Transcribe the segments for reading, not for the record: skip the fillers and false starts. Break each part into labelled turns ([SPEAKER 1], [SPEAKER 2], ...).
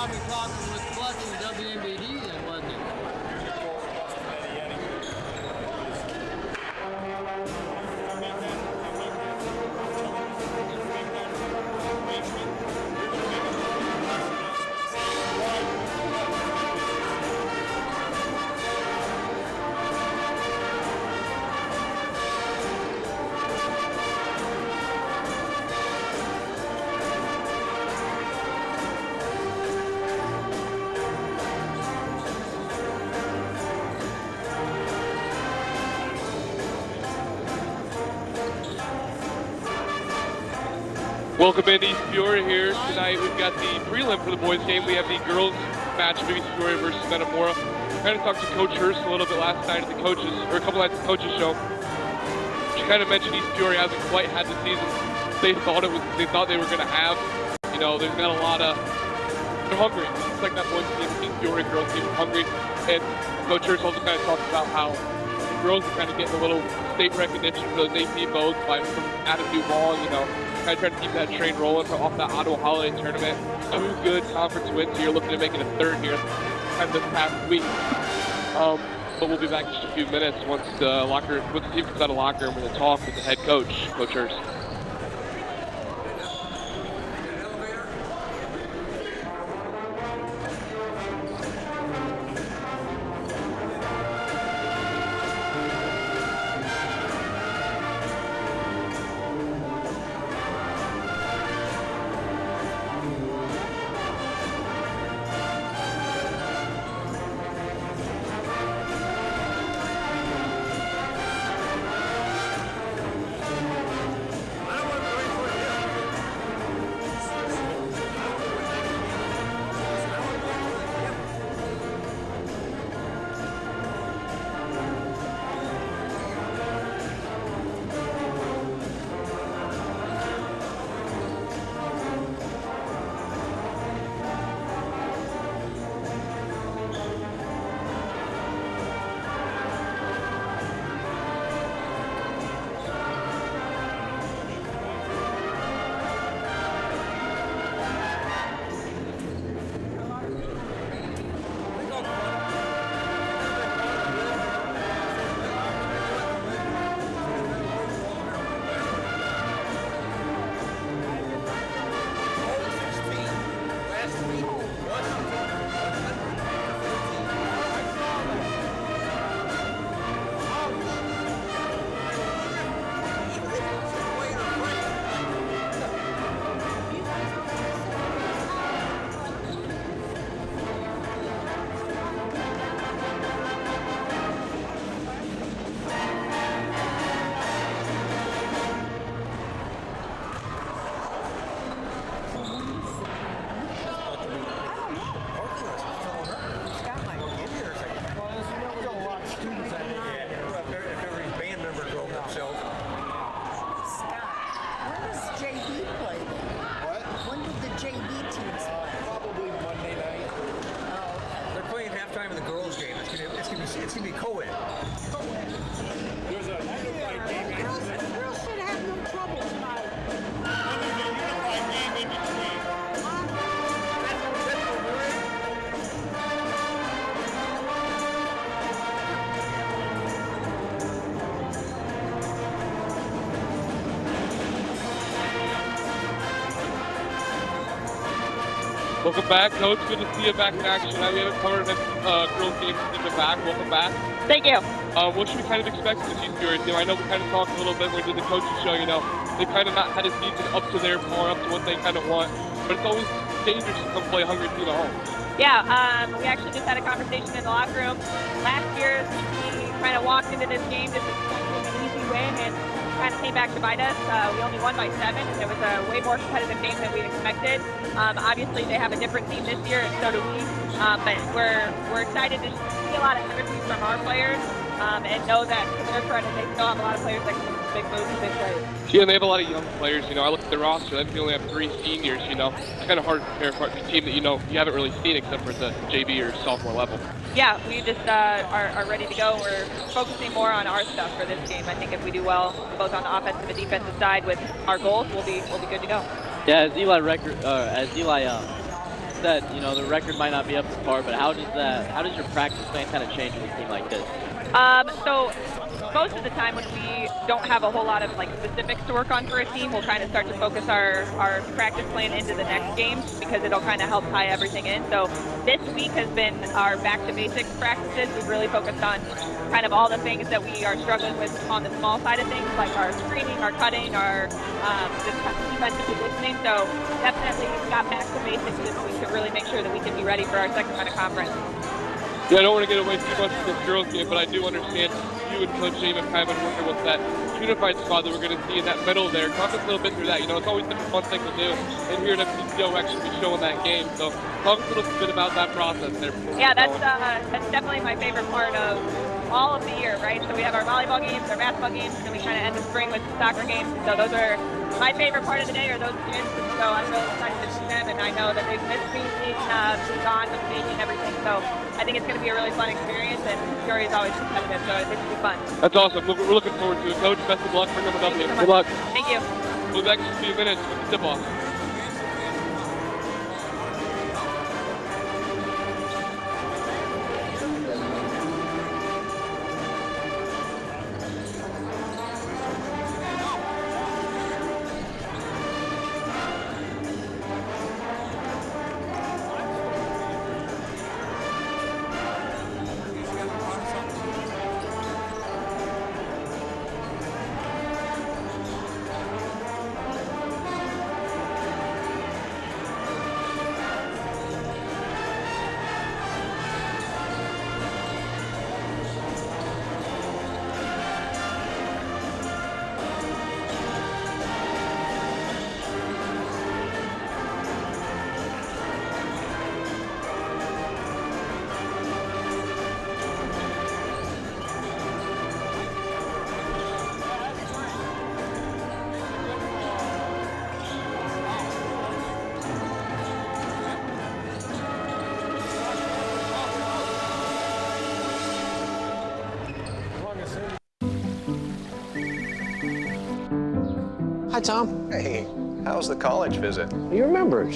[SPEAKER 1] I'll be talking with Clutch and WMBD and London.
[SPEAKER 2] Welcome into East Peoria here. Tonight we've got the prelim for the boys game. We have the girls match of East Peoria versus Metamora. Kind of talked to Coach Hurst a little bit last night at the coaches, or a couple nights at the coaches show. She kind of mentioned East Peoria hasn't quite had the season they thought they were going to have. You know, they've got a lot of, they're hungry. It's like that boys team, East Peoria girls team is hungry. And Coach Hurst also kind of talked about how the girls are kind of getting a little state recognition for those AP modes by from attitude ball, you know. Kind of trying to keep that train rolling off that Ottawa Holiday Tournament. 2 good conference wins here, looking at making a 3rd here kind of this past week. But we'll be back in just a few minutes once the team comes out of the locker room with a talk with the head coach, Coach Hurst.
[SPEAKER 3] It's going to be co-ed. There's a unified game.
[SPEAKER 4] The girls should have no trouble tonight.
[SPEAKER 3] There's a unified game in between.
[SPEAKER 2] Welcome back, Coach. Good to see you back in action. We haven't covered this girls game since you've been back. Welcome back.
[SPEAKER 5] Thank you.
[SPEAKER 2] What should we kind of expect from the East Peoria team? I know we kind of talked a little bit when we did the coaching show, you know. They've kind of not had a season up to their par, up to what they kind of want. But it's always dangerous to come play a hungry team at home.
[SPEAKER 5] Yeah, we actually just had a conversation in the locker room. Last year, we kind of walked into this game just expecting an easy win and kind of came back to bite us. We only won by 7, and it was a way more competitive game than we expected. Obviously, they have a different team this year, and so do we. But we're excited to see a lot of energy from our players and know that, to their credit, they still have a lot of players that can make big moves and big plays.
[SPEAKER 2] Yeah, and they have a lot of young players. You know, I look at the roster, they only have 3 seniors, you know. It's kind of hard to prepare for a team that, you know, you haven't really seen except for the JV or sophomore level.
[SPEAKER 5] Yeah, we just are ready to go. We're focusing more on our stuff for this game. I think if we do well, both on the offensive and defensive side with our goals, we'll be good to go.
[SPEAKER 6] Yeah, as Eli said, you know, the record might not be up to par, but how does your practice plan kind of change with a team like this?
[SPEAKER 5] So most of the time when we don't have a whole lot of like specifics to work on for a team, we'll kind of start to focus our practice plan into the next game because it'll kind of help tie everything in. So this week has been our back to basics practices. We've really focused on kind of all the things that we are struggling with on the small side of things, like our screening, our cutting, our just defensive positioning. So definitely got back to basics this week to really make sure that we can be ready for our second round of conference.
[SPEAKER 2] Yeah, I don't want to get away too much from this girls game, but I do understand you and Coach James have kind of been working with that unified squad that we're going to see in that middle there. Talk us a little bit through that. You know, it's always such a fun thing to do, and here at MTCO actually be showing that game. So talk us a little bit about that process there.
[SPEAKER 5] Yeah, that's definitely my favorite part of all of the year, right? So we have our volleyball games, our basketball games, and then we kind of end the spring with soccer games. So those are my favorite part of the day, are those kids. So I'm really excited to see them, and I know that they've missed me being gone with me and everything. So I think it's going to be a really fun experience, and Peoria is always competitive, so it should be fun.
[SPEAKER 2] That's awesome. We're looking forward to it. Coach, best of luck for coming up here. Good luck.
[SPEAKER 5] Thank you.
[SPEAKER 2] We'll be back in just a few minutes with the tip-off.
[SPEAKER 7] Hi, Tom.
[SPEAKER 8] Hey, how's the college visit?
[SPEAKER 7] You remembered.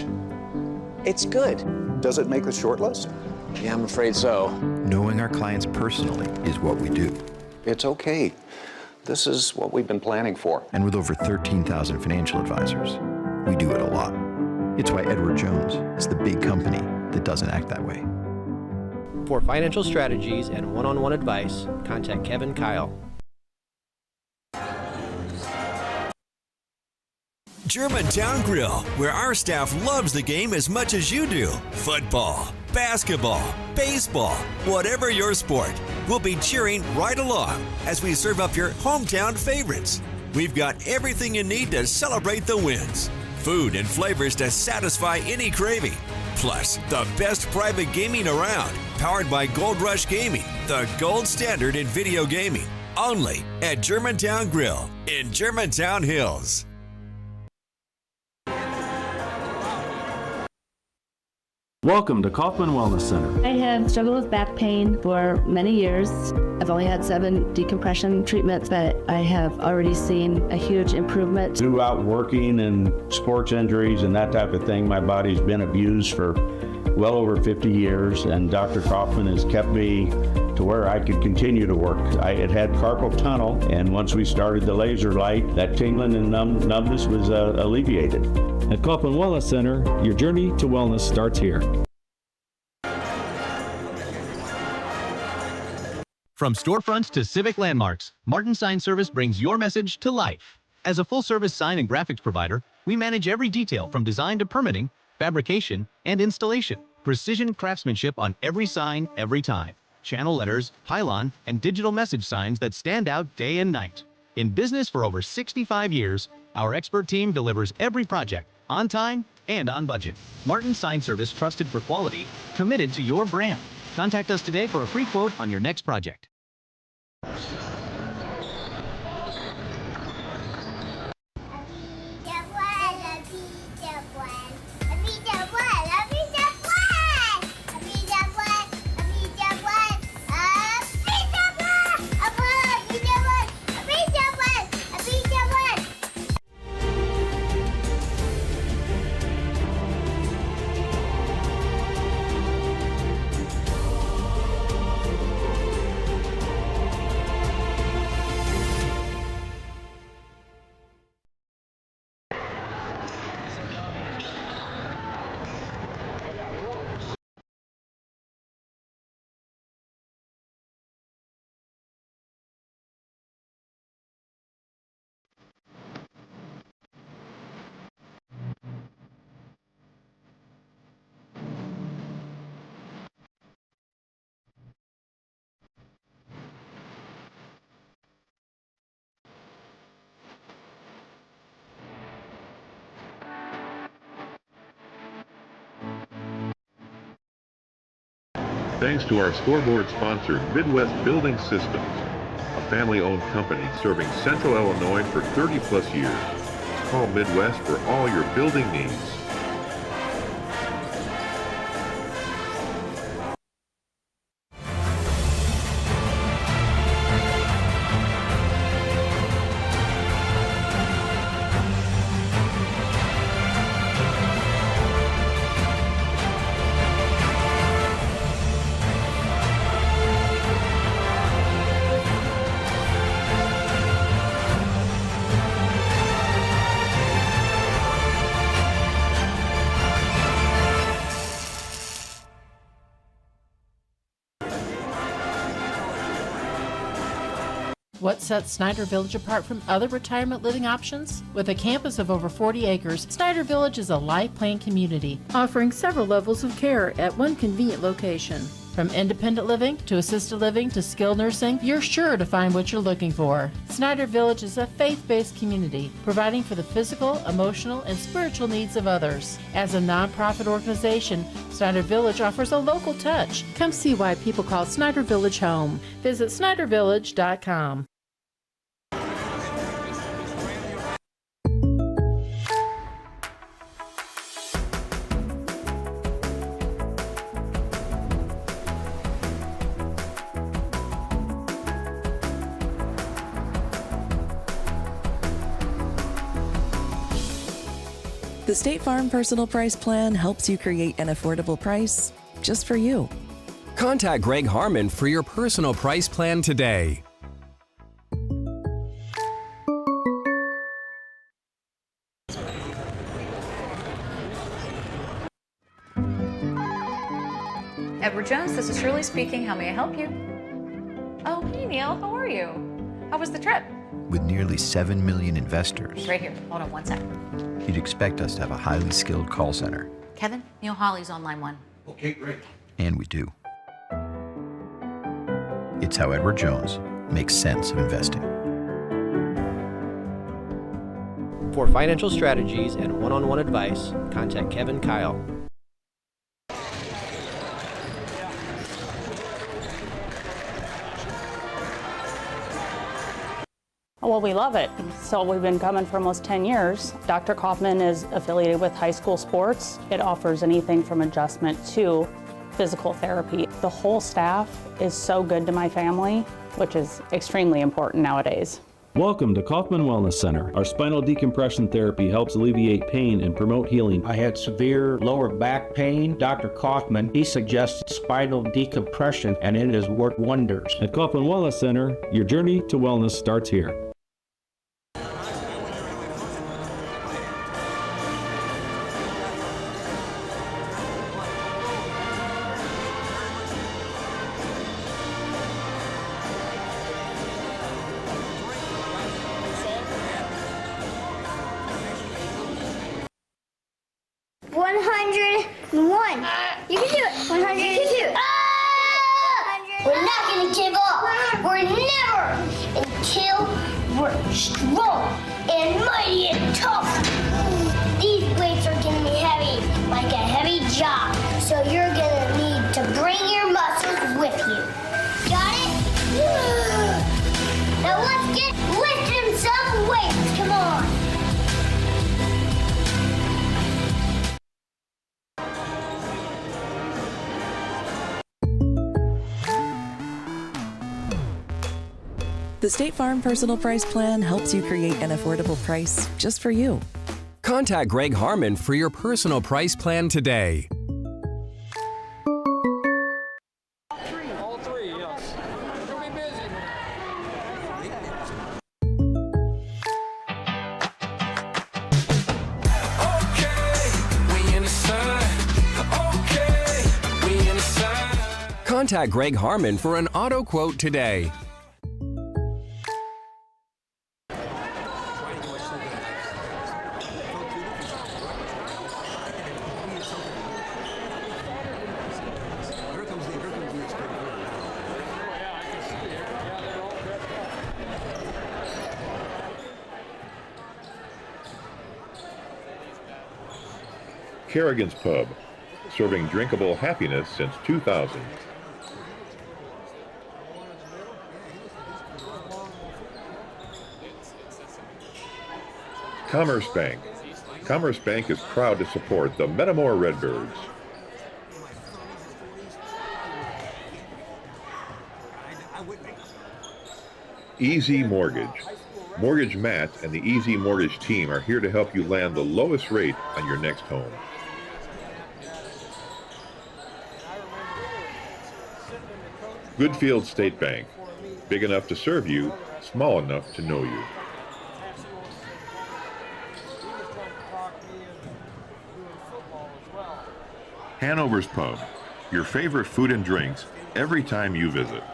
[SPEAKER 7] It's good.
[SPEAKER 8] Does it make the short list?
[SPEAKER 7] Yeah, I'm afraid so.
[SPEAKER 9] Knowing our clients personally is what we do.
[SPEAKER 8] It's okay. This is what we've been planning for.
[SPEAKER 9] And with over 13,000 financial advisors, we do it a lot. It's why Edward Jones is the big company that doesn't act that way.
[SPEAKER 10] For financial strategies and one-on-one advice, contact Kevin Kyle.
[SPEAKER 11] Germantown Grill, where our staff loves the game as much as you do. Football, basketball, baseball, whatever your sport, we'll be cheering right along as we serve up your hometown favorites. We've got everything you need to celebrate the wins. Food and flavors to satisfy any craving. Plus, the best private gaming around, powered by Gold Rush Gaming, the gold standard in video gaming. Only at Germantown Grill in Germantown Hills.
[SPEAKER 12] Welcome to Kaufman Wellness Center.
[SPEAKER 13] I have struggled with back pain for many years. I've only had 7 decompression treatments, but I have already seen a huge improvement.
[SPEAKER 12] Throughout working and sports injuries and that type of thing, my body's been abused for well over 50 years, and Dr. Kaufman has kept me to where I could continue to work. I had had carpal tunnel, and once we started the laser light, that tingling and numbness was alleviated.
[SPEAKER 14] At Kaufman Wellness Center, your journey to wellness starts here.
[SPEAKER 15] From storefronts to civic landmarks, Martin Sign Service brings your message to life. As a full-service sign and graphics provider, we manage every detail from design to permitting, fabrication, and installation. Precision craftsmanship on every sign, every time. Channel letters, pylon, and digital message signs that stand out day and night. In business for over 65 years, our expert team delivers every project on time and on budget. Martin Sign Service, trusted for quality, committed to your brand. Contact us today for a free quote on your next project.
[SPEAKER 16] Thanks to our scoreboard sponsor, Midwest Building Systems, a family-owned company serving Central Illinois for 30-plus years. Call Midwest for all your building needs.
[SPEAKER 17] What sets Snyder Village apart from other retirement living options? With a campus of over 40 acres, Snyder Village is a life plan community, offering several levels of care at one convenient location. From independent living to assisted living to skilled nursing, you're sure to find what you're looking for. Snyder Village is a faith-based community, providing for the physical, emotional, and spiritual needs of others. As a nonprofit organization, Snyder Village offers a local touch. Come see why people call Snyder Village home. Visit SnyderVillage.com.
[SPEAKER 18] The State Farm Personal Price Plan helps you create an affordable price just for you.
[SPEAKER 19] Contact Greg Harmon for your personal price plan today.
[SPEAKER 20] Edward Jones, this is Shirley speaking. How may I help you? Oh, hey Neil, how are you? How was the trip?
[SPEAKER 9] With nearly 7 million investors,
[SPEAKER 20] Right here. Hold on one second.
[SPEAKER 9] you'd expect us to have a highly skilled call center.
[SPEAKER 20] Kevin, Neil Hawley's on line 1.
[SPEAKER 3] Okay, great.
[SPEAKER 9] And we do. It's how Edward Jones makes sense of investing.
[SPEAKER 10] For financial strategies and one-on-one advice, contact Kevin Kyle.
[SPEAKER 21] Well, we love it. So we've been coming for almost 10 years. Dr. Kaufman is affiliated with high school sports. It offers anything from adjustment to physical therapy. The whole staff is so good to my family, which is extremely important nowadays.
[SPEAKER 14] Welcome to Kaufman Wellness Center. Our spinal decompression therapy helps alleviate pain and promote healing.
[SPEAKER 22] I had severe lower back pain. Dr. Kaufman, he suggested spinal decompression, and it has worked wonders.
[SPEAKER 14] At Kaufman Wellness Center, your journey to wellness starts here.
[SPEAKER 23] You can do it. 102. We're not going to give up. We're never until we're strong and mighty and tough. These weights are going to be heavy, like a heavy job. So you're going to need to bring your muscles with you. Got it? Now let's get lifting some weights. Come on.
[SPEAKER 18] The State Farm Personal Price Plan helps you create an affordable price just for you.
[SPEAKER 19] Contact Greg Harmon for your personal price plan today.
[SPEAKER 3] All three, yes. You'll be busy.
[SPEAKER 19] Contact Greg Harmon for an auto quote today.
[SPEAKER 16] Kerrigan's Pub, serving drinkable happiness since 2000. Commerce Bank. Commerce Bank is proud to support the Metamora Redbirds. Easy Mortgage. Mortgage Matt and the Easy Mortgage team are here to help you land the lowest rate on your next home. Goodfield State Bank. Big enough to serve you, small enough to know you. Hanover's Pub. Your favorite food and drinks every time you visit.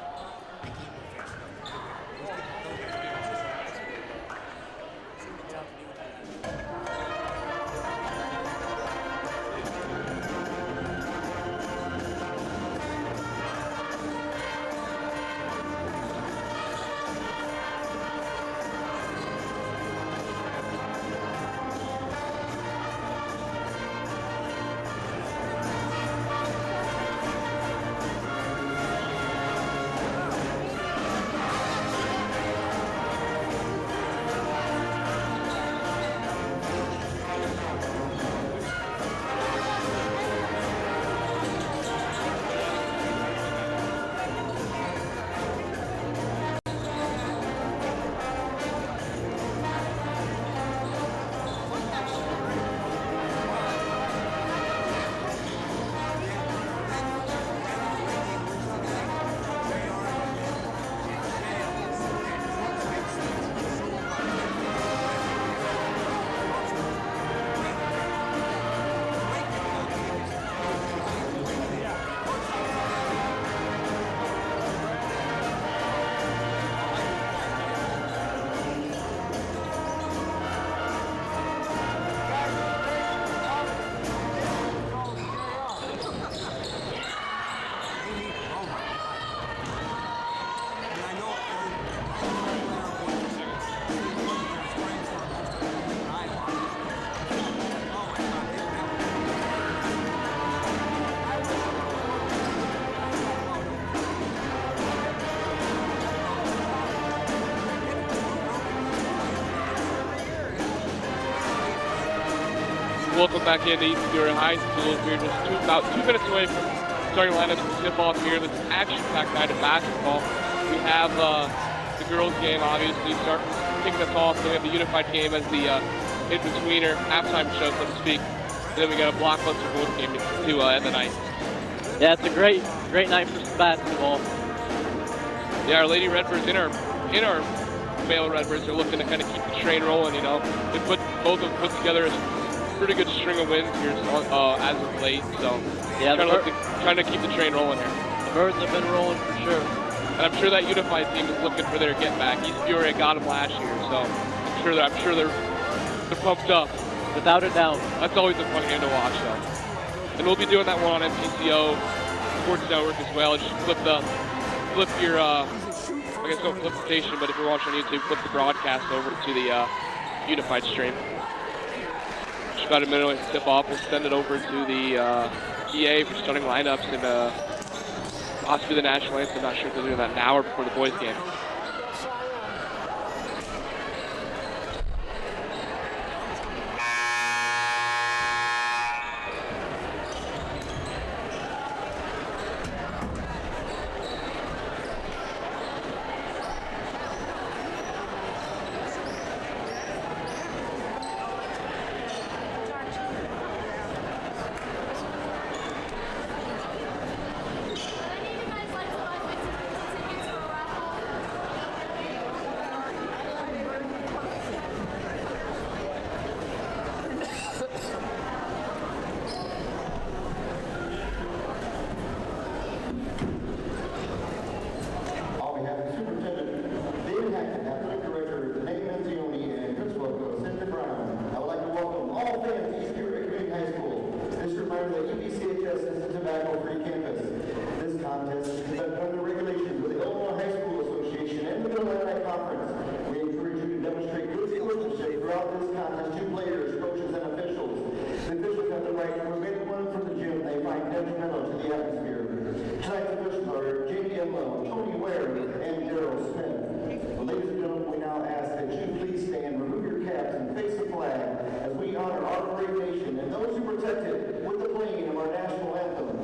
[SPEAKER 2] Welcome back into East Peoria High School. We're just about 2 minutes away from starting lineups to tip off here. This action-packed night of basketball. We have the girls' game, obviously, kicking us off. We have the unified game as the in-betweener halftime show, so to speak. And then we got a blockbuster boys game to end the night.
[SPEAKER 1] Yeah, it's a great night for some basketball.
[SPEAKER 2] Yeah, our Lady Redbirds in our male Redbirds are looking to kind of keep the train rolling. You know, both of them put together a pretty good string of wins here as of late. So
[SPEAKER 1] yeah,
[SPEAKER 2] trying to keep the train rolling here.
[SPEAKER 1] The Birds have been rolling for sure.
[SPEAKER 2] And I'm sure that unified team is looking for their get back. East Peoria got them last year, so I'm sure they're pumped up.
[SPEAKER 1] Without a doubt.
[SPEAKER 2] That's always a fun game to watch, though. And we'll be doing that one on MTCO Sports Network as well. Just flip your, I guess don't flip the station, but if you're watching on YouTube, flip the broadcast over to the unified stream. Just about a minute away to tip off. We'll send it over to the EA for starting lineups and possibly the national anthem. I'm not sure if they're doing that now or before the boys game.
[SPEAKER 4] great nation and those who protect it with the playing of our national anthem.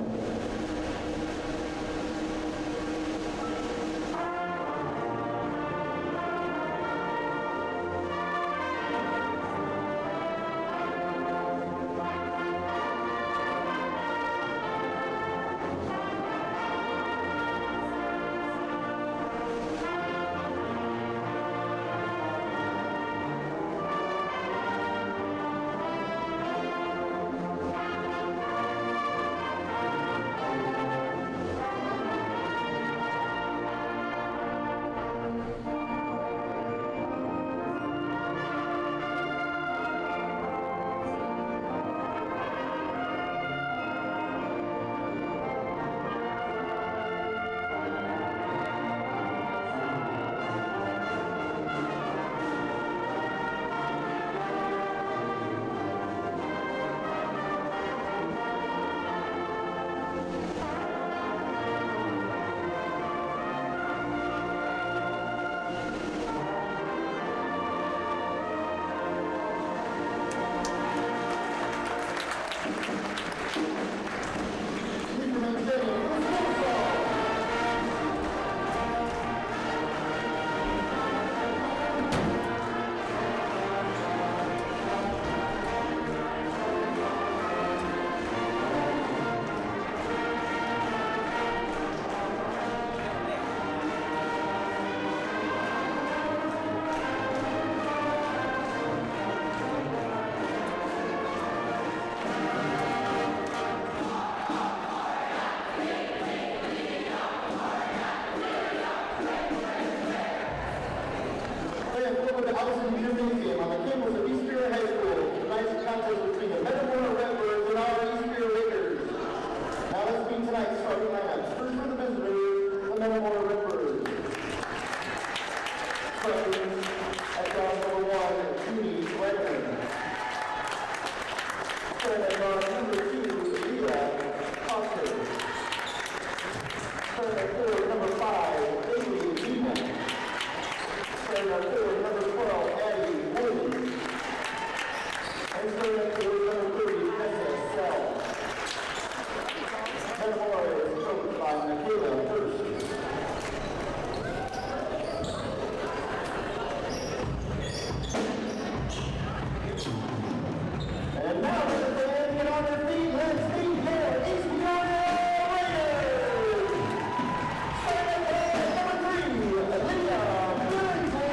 [SPEAKER 4] Gymnasium on the campus of East Peoria High School. Tonight's contest between the Metamora Redbirds and our East Peoria Raiders. Now let's meet tonight's starting lineups. First for the visitors, the Metamora Redbirds. Starting at guard number 1, Judy Redmond. Starting at guard number 2, Leah Foster. Starting at forward number 5, Bailey Beeman. Starting at forward number 12, Addie Williams. And starting at forward number 30, Nessa Sell. Metamora is coached by Michaela Hurst. And now for the fans, get on their feet. Let's meet here, East Peoria Raiders. Starting at number 3, Leah Billingsley.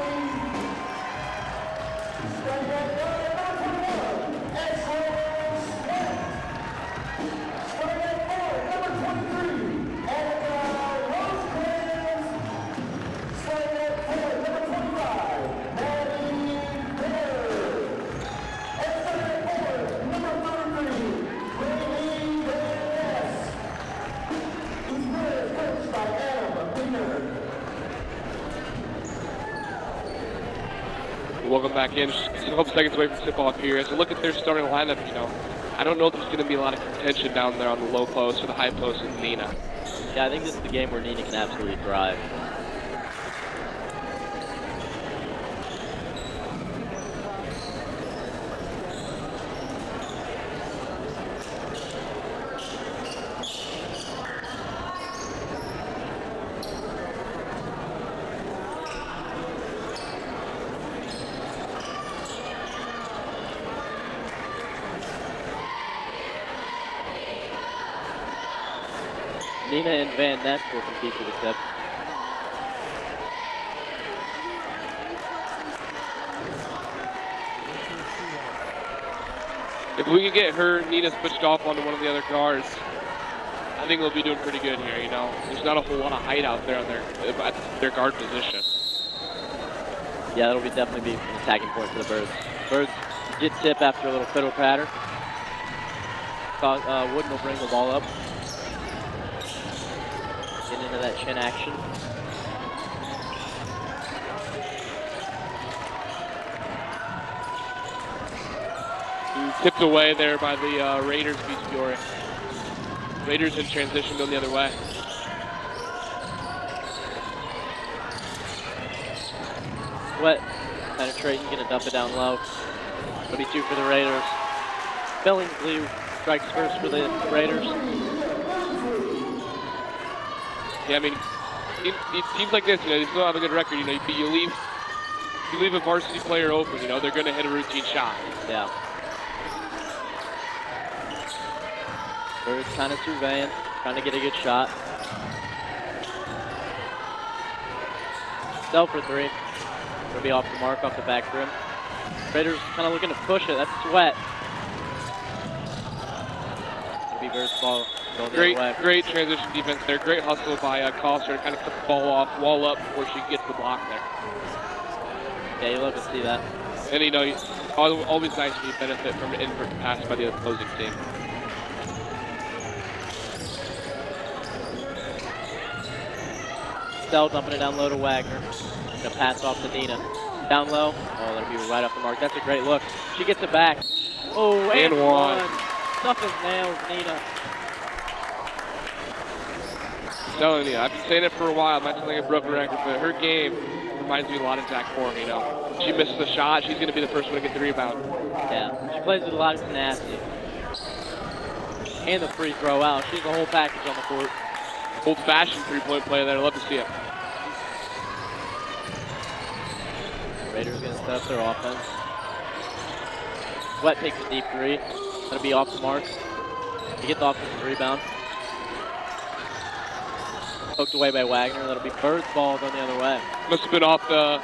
[SPEAKER 4] Starting at number 21, Excellent Smith. Starting at number 23, Annika Rosecrans. Starting at number 25, Maddie Baird. And starting at number 33, Brady Van whose player is coached by Adam Biener.
[SPEAKER 2] Welcome back in. Just a couple seconds away from tip-off here. As I look at their starting lineup, I don't know if there's going to be a lot of contention down there on the low post or the high post with Nina.
[SPEAKER 1] Yeah, I think this is the game where Nina can absolutely thrive. Nina and Van Ness will compete for the tip.
[SPEAKER 2] If we can get Nina switched off onto one of the other guards, I think they'll be doing pretty good here, There's not a whole lot of height out there on at their guard position.
[SPEAKER 1] Yeah, that'll definitely be an attacking point for the Birds. Birds get tip after a little fiddle patter. Wooden will bring the ball up. Get into that chin action.
[SPEAKER 2] Tipped away there by the Raiders of East Peoria. Raiders in transition going the other way.
[SPEAKER 1] Sweat penetrating, gonna dump it down low. It'll be 2 for the Raiders. Billingsley strikes first for the Raiders.
[SPEAKER 2] Yeah, I mean, teams like this, they still have a good record. You leave a varsity player open, they're going to hit a routine shot.
[SPEAKER 1] Yeah. Birds kind of surveying, trying to get a good shot. Sell for three. Gonna be off the mark, off the back rim. Raiders kind of looking to push it. That's Sweat. Gonna be Birds ball.
[SPEAKER 2] Great transition defense there. Great hustle by Coster to kind of cut the ball off, wall up before she gets the block there.
[SPEAKER 1] Yeah, you love to see that.
[SPEAKER 2] And always nice when you benefit from an inward pass by the opposing team.
[SPEAKER 1] Stell dumping it down low to Wagner. Gonna pass off to Nina. Down low. Oh, that'll be right off the mark. That's a great look. She gets it back. Oh, and one. Stuff his nails, Nina.
[SPEAKER 2] I'm telling you, I've been saying it for a while. I'm not telling you a broken record, but her game reminds me a lot of Zach Horn, She misses the shot, she's going to be the first one to get the rebound.
[SPEAKER 1] Yeah, she plays with a lot of tenacity. And the free throw out. She's the whole package on the court.
[SPEAKER 2] Old-fashioned three-point play there. I love to see it.
[SPEAKER 1] Raiders going to set up their offense. Sweat takes a deep three. Going to be off the mark. He gets the offensive rebound. Poked away by Wagner. That'll be Birds ball going the other way.
[SPEAKER 2] Must have been off the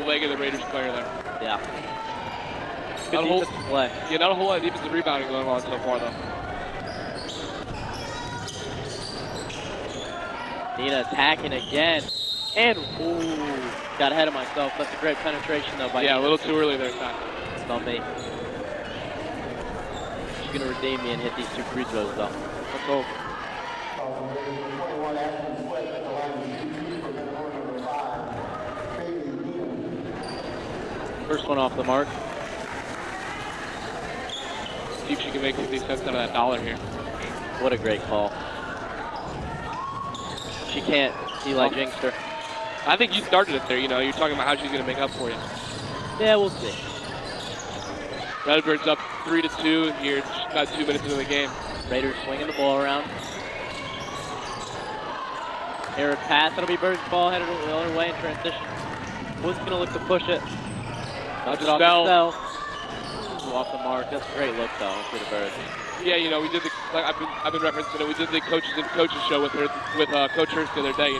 [SPEAKER 2] leg of the Raiders player there.
[SPEAKER 1] Yeah. Good defensive play.
[SPEAKER 2] Yeah, not a whole lot of defensive rebounding going on so far, though.
[SPEAKER 1] Nina attacking again. And, ooh, got ahead of myself. That's a great penetration, though, by Nina.
[SPEAKER 2] A little too early there, Scott.
[SPEAKER 1] It's on me. She's going to redeem me and hit these two free throws, though. Let's go. First one off the mark.
[SPEAKER 2] See if she can make 50 cents out of that dollar here.
[SPEAKER 1] What a great call. She can't. Eli jinxed her.
[SPEAKER 2] I think you started it there, You're talking about how she's going to make up for you.
[SPEAKER 1] Yeah, we'll see.
[SPEAKER 2] Redbirds up 3-2 here, about 2 minutes into the game.
[SPEAKER 1] Raiders swinging the ball around. Air pass. That'll be Birds' ball headed the other way in transition. Wood's going to look to push it. Dodge it off the Stell. Off the mark. That's a great look, though, for the Birds.
[SPEAKER 2] Yeah, we did I've been referencing it. We did the coaches and coaches show with Coach Hurst the other day.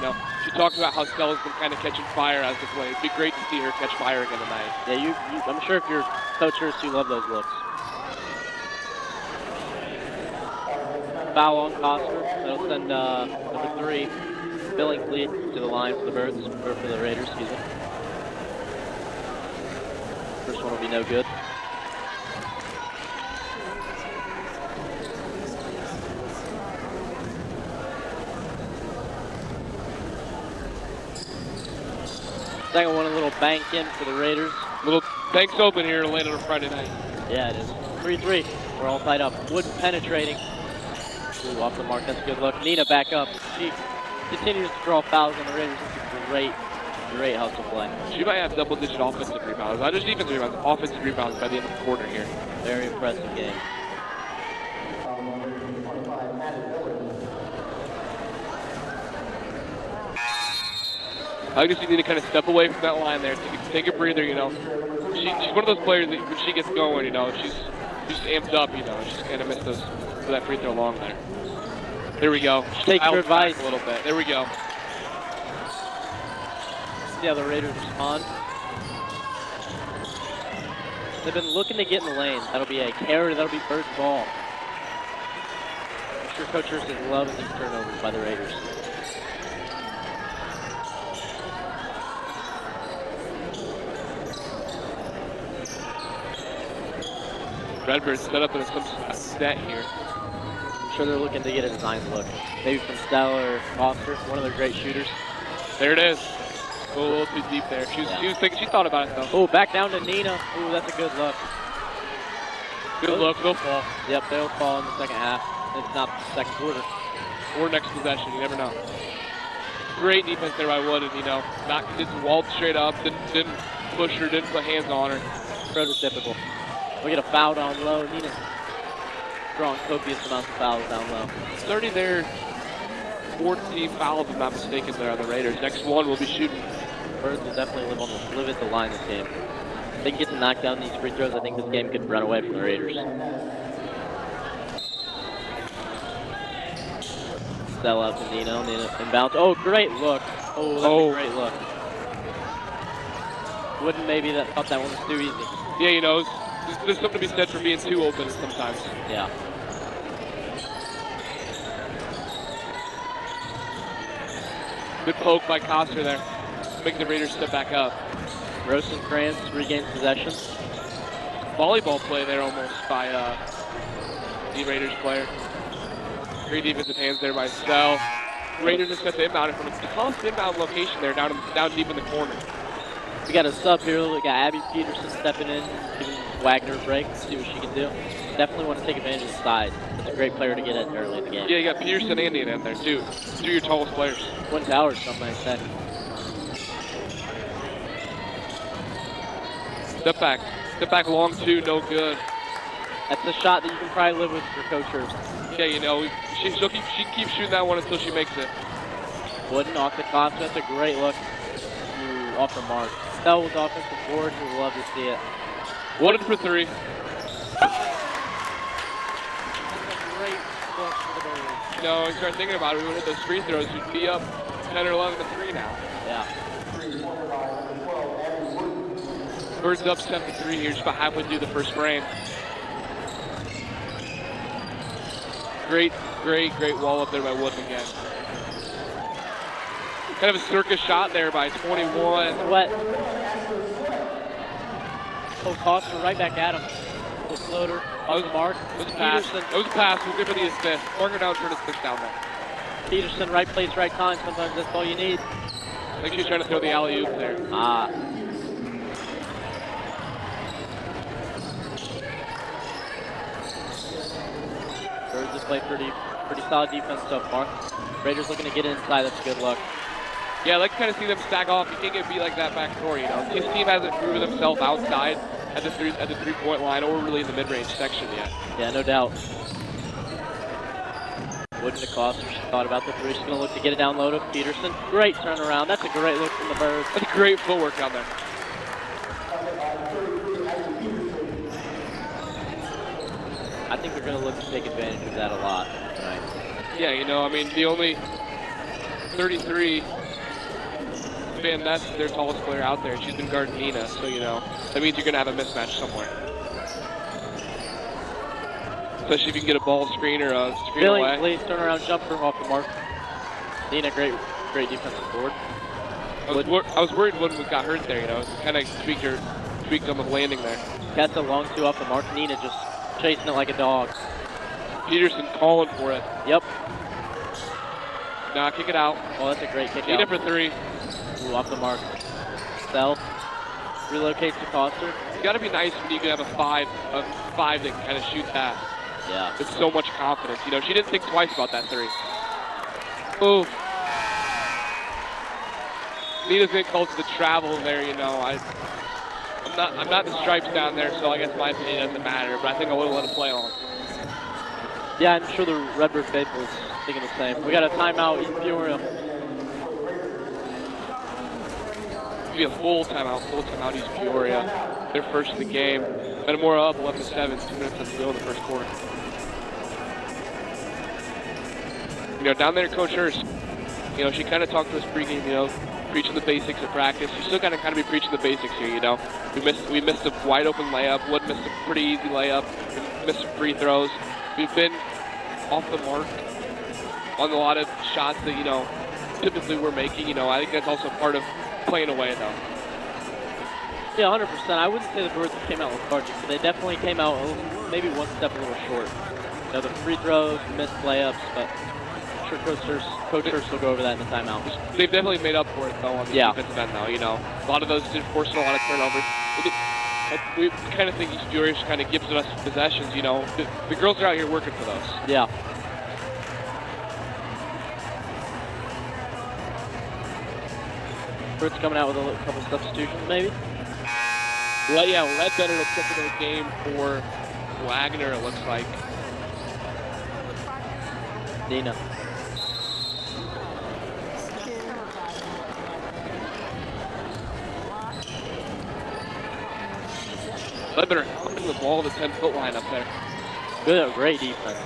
[SPEAKER 2] She talked about how Stella's been kind of catching fire as of late. It'd be great to see her catch fire again tonight.
[SPEAKER 1] Yeah, I'm sure if you're Coach Hurst, you love those looks. Foul on Coster. That'll send number 3, Billingsley, to the line for the Birds, or for the Raiders, excuse me. First one will be no good. Second one, a little bank in for the Raiders.
[SPEAKER 2] Little banks open here late on a Friday night.
[SPEAKER 1] Yeah, it is. 3-3. We're all tied up. Wood penetrating. Ooh, off the mark. That's a good look. Nina back up. She continues to draw fouls on the Raiders. It's a great hustle play.
[SPEAKER 2] She might have double-digit offensive rebounds. Not just defensive rebounds, offensive rebounds by the end of the quarter here.
[SPEAKER 1] Very impressive game.
[SPEAKER 2] I just need to kind of step away from that line there, take a breather, She's one of those players that when she gets going, she's just amped up, She's kind of missed those for that free throw long there. There we go.
[SPEAKER 1] Take your advice
[SPEAKER 2] a little bit. There we go.
[SPEAKER 1] See how the Raiders respond. They've been looking to get in the lane. That'll be a carry. That'll be Birds' ball. I'm sure Coach Hurst is loving these turnovers by the Raiders.
[SPEAKER 2] Redbirds set up in some set here.
[SPEAKER 1] I'm sure they're looking to get a design look. Maybe from Stell or Foster, one of their great shooters.
[SPEAKER 2] There it is. A little too deep there. She was thinking, she thought about it though.
[SPEAKER 1] Oh, back down to Nina. Ooh, that's a good look.
[SPEAKER 2] Good look, they'll fall.
[SPEAKER 1] Yep, they'll fall in the second half. It's not the second quarter.
[SPEAKER 2] Or next possession, you never know. Great defense there by Wood, and didn't walled straight up, didn't push her, didn't put hands on her.
[SPEAKER 1] Prototypical. We get a foul down low. Nina drawing copious amounts of fouls down low.
[SPEAKER 2] It's already their 14 fouls, if I'm not mistaken, there on the Raiders. Next one will be shooting.
[SPEAKER 1] Birds will definitely live at the line this game. If they can get to knock down these free throws, I think this game could run away from the Raiders. Sell out to Nino inbounds. Oh, great look. Oh, that's a great look. Wouldn't maybe thought that one was too easy.
[SPEAKER 2] Yeah, you know, there's something to be said for being too open sometimes.
[SPEAKER 1] Yeah.
[SPEAKER 2] Good poke by Coster there. Make the Raiders step back up.
[SPEAKER 1] Rosencrantz regains possession.
[SPEAKER 2] Volleyball play there almost by the Raiders player. Great defensive hands there by Stell. Raiders just got the inbound from a tough inbound location there, down deep in the corner.
[SPEAKER 1] We got a sub here. We got Abby Peterson stepping in, giving Wagner a break, see what she can do. Definitely want to take advantage of the size. That's a great player to get in early in the game.
[SPEAKER 2] Yeah, you got Peterson and Andy in there too. Two of your tallest players.
[SPEAKER 1] Twin Towers, something like that.
[SPEAKER 2] Step back long two, no good.
[SPEAKER 1] That's a shot that you can probably live with for Coach Hurst.
[SPEAKER 2] Yeah, you know, she keeps shooting that one until she makes it.
[SPEAKER 1] Wooden off the Costa. That's a great look. Ooh, off the mark. Stell was offensive board. We would love to see it.
[SPEAKER 2] Wooden for three.
[SPEAKER 1] Great look for the Birds.
[SPEAKER 2] You know, you start thinking about it, we would hit those free throws, we'd be up 10 or 11 to 3 now.
[SPEAKER 1] Yeah.
[SPEAKER 2] Birds up 7-3 here, just about halfway through the first frame. Great wall up there by Wooden again. Kind of a circus shot there by 21.
[SPEAKER 1] Wet. Oh, Costa right back at him. The floater. On the mark.
[SPEAKER 2] It was a pass. It was a pass. We'll give her the assist. Mark her down, turn assist down there.
[SPEAKER 1] Peterson, right place, right time. Sometimes that's all you need.
[SPEAKER 2] I think she's trying to throw the alley-oop there.
[SPEAKER 1] Birds have played pretty solid defense so far. Raiders looking to get inside. That's a good look.
[SPEAKER 2] Yeah, I like to kind of see them stack off. You can't get beat like that backdoor, you know. His team hasn't proven themselves outside at the three-point line or really in the mid-range section yet.
[SPEAKER 1] Yeah, no doubt. Wooden to Costa. She thought about the three. She's going to look to get it down low to Peterson. Great turnaround. That's a great look from the Birds.
[SPEAKER 2] That's great footwork down there.
[SPEAKER 1] I think they're going to look to take advantage of that a lot tonight.
[SPEAKER 2] Yeah, you know, I mean, the only 33 Van Ness is their tallest player out there. She's been guarding Nina, so, you know, that means you're going to have a mismatch somewhere. Especially if you can get a ball screen or a screen away.
[SPEAKER 1] Please turn around jumper off the mark. Nina, great defensive board.
[SPEAKER 2] I was worried Wooden got hurt there, you know, kind of tweaked on the landing there.
[SPEAKER 1] That's a long two off the mark. Nina just chasing it like a dog.
[SPEAKER 2] Peterson calling for it.
[SPEAKER 1] Yep.
[SPEAKER 2] Nah, kick it out.
[SPEAKER 1] Oh, that's a great kick
[SPEAKER 2] Nina
[SPEAKER 1] out.
[SPEAKER 2] for three.
[SPEAKER 1] Ooh, off the mark. Stell relocates to Coster.
[SPEAKER 2] It's got to be nice when you can have a five that can kind of shoot that.
[SPEAKER 1] Yeah.
[SPEAKER 2] With so much confidence. You know, she didn't think twice about that three. Ooh. Nina's getting called to the travel there, you know. I'm not the stripes down there, so I guess my opinion doesn't matter, but I think I would have let him play on.
[SPEAKER 1] Yeah, I'm sure the Redbird faithful is thinking the same. We got a timeout, East Peoria.
[SPEAKER 2] It'll be a full timeout, East Peoria. They're first in the game. Metamora up 11-7, 2 minutes to go in the first quarter. You know, down there, Coach Hurst, you know, she kind of talked to us pregame, you know, preaching the basics of practice. She's still kind of be preaching the basics here, you know. We missed a wide open layup. Wood missed a pretty easy layup. We missed some free throws. We've been off the mark on a lot of shots that, you know, typically we're making. You know, I think that's also part of playing away, though.
[SPEAKER 1] Yeah, 100%. I wouldn't say the Birds came out lethargic, but they definitely came out maybe one step a little short. You know, the free throws, missed layups, but I'm sure Coach Hurst will go over that in the timeout.
[SPEAKER 2] They've definitely made up for it, though, on the defensive end, though. You know, a lot of those did force a lot of turnovers. We kind of think East Peoria kind of gives us possessions, you know. The girls are out here working for those.
[SPEAKER 1] Yeah. Birds coming out with a couple substitutions, maybe?
[SPEAKER 2] Ledbetter will check into the game for Wagner, it looks like.
[SPEAKER 1] Nina.
[SPEAKER 2] Ledbetter humping the ball to the 10-foot line up there.
[SPEAKER 1] Good, great defense.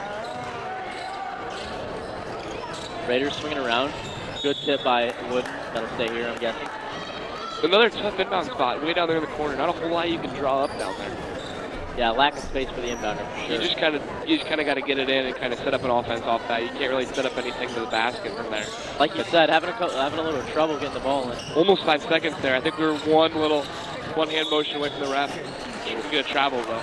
[SPEAKER 1] Raiders swinging around. Good tip by Wood. That'll stay here, I'm guessing.
[SPEAKER 2] Another tough inbound spot way down there in the corner. Not a whole lot you can draw up down there.
[SPEAKER 1] Yeah, lack of space for the inbounder, for sure.
[SPEAKER 2] You just kind of got to get it in and kind of set up an offense off that. You can't really set up anything to the basket from there.
[SPEAKER 1] Like you said, having a little trouble getting the ball in.
[SPEAKER 2] Almost 5 seconds there. I think we were one hand motion away from the ref. Should get a travel though.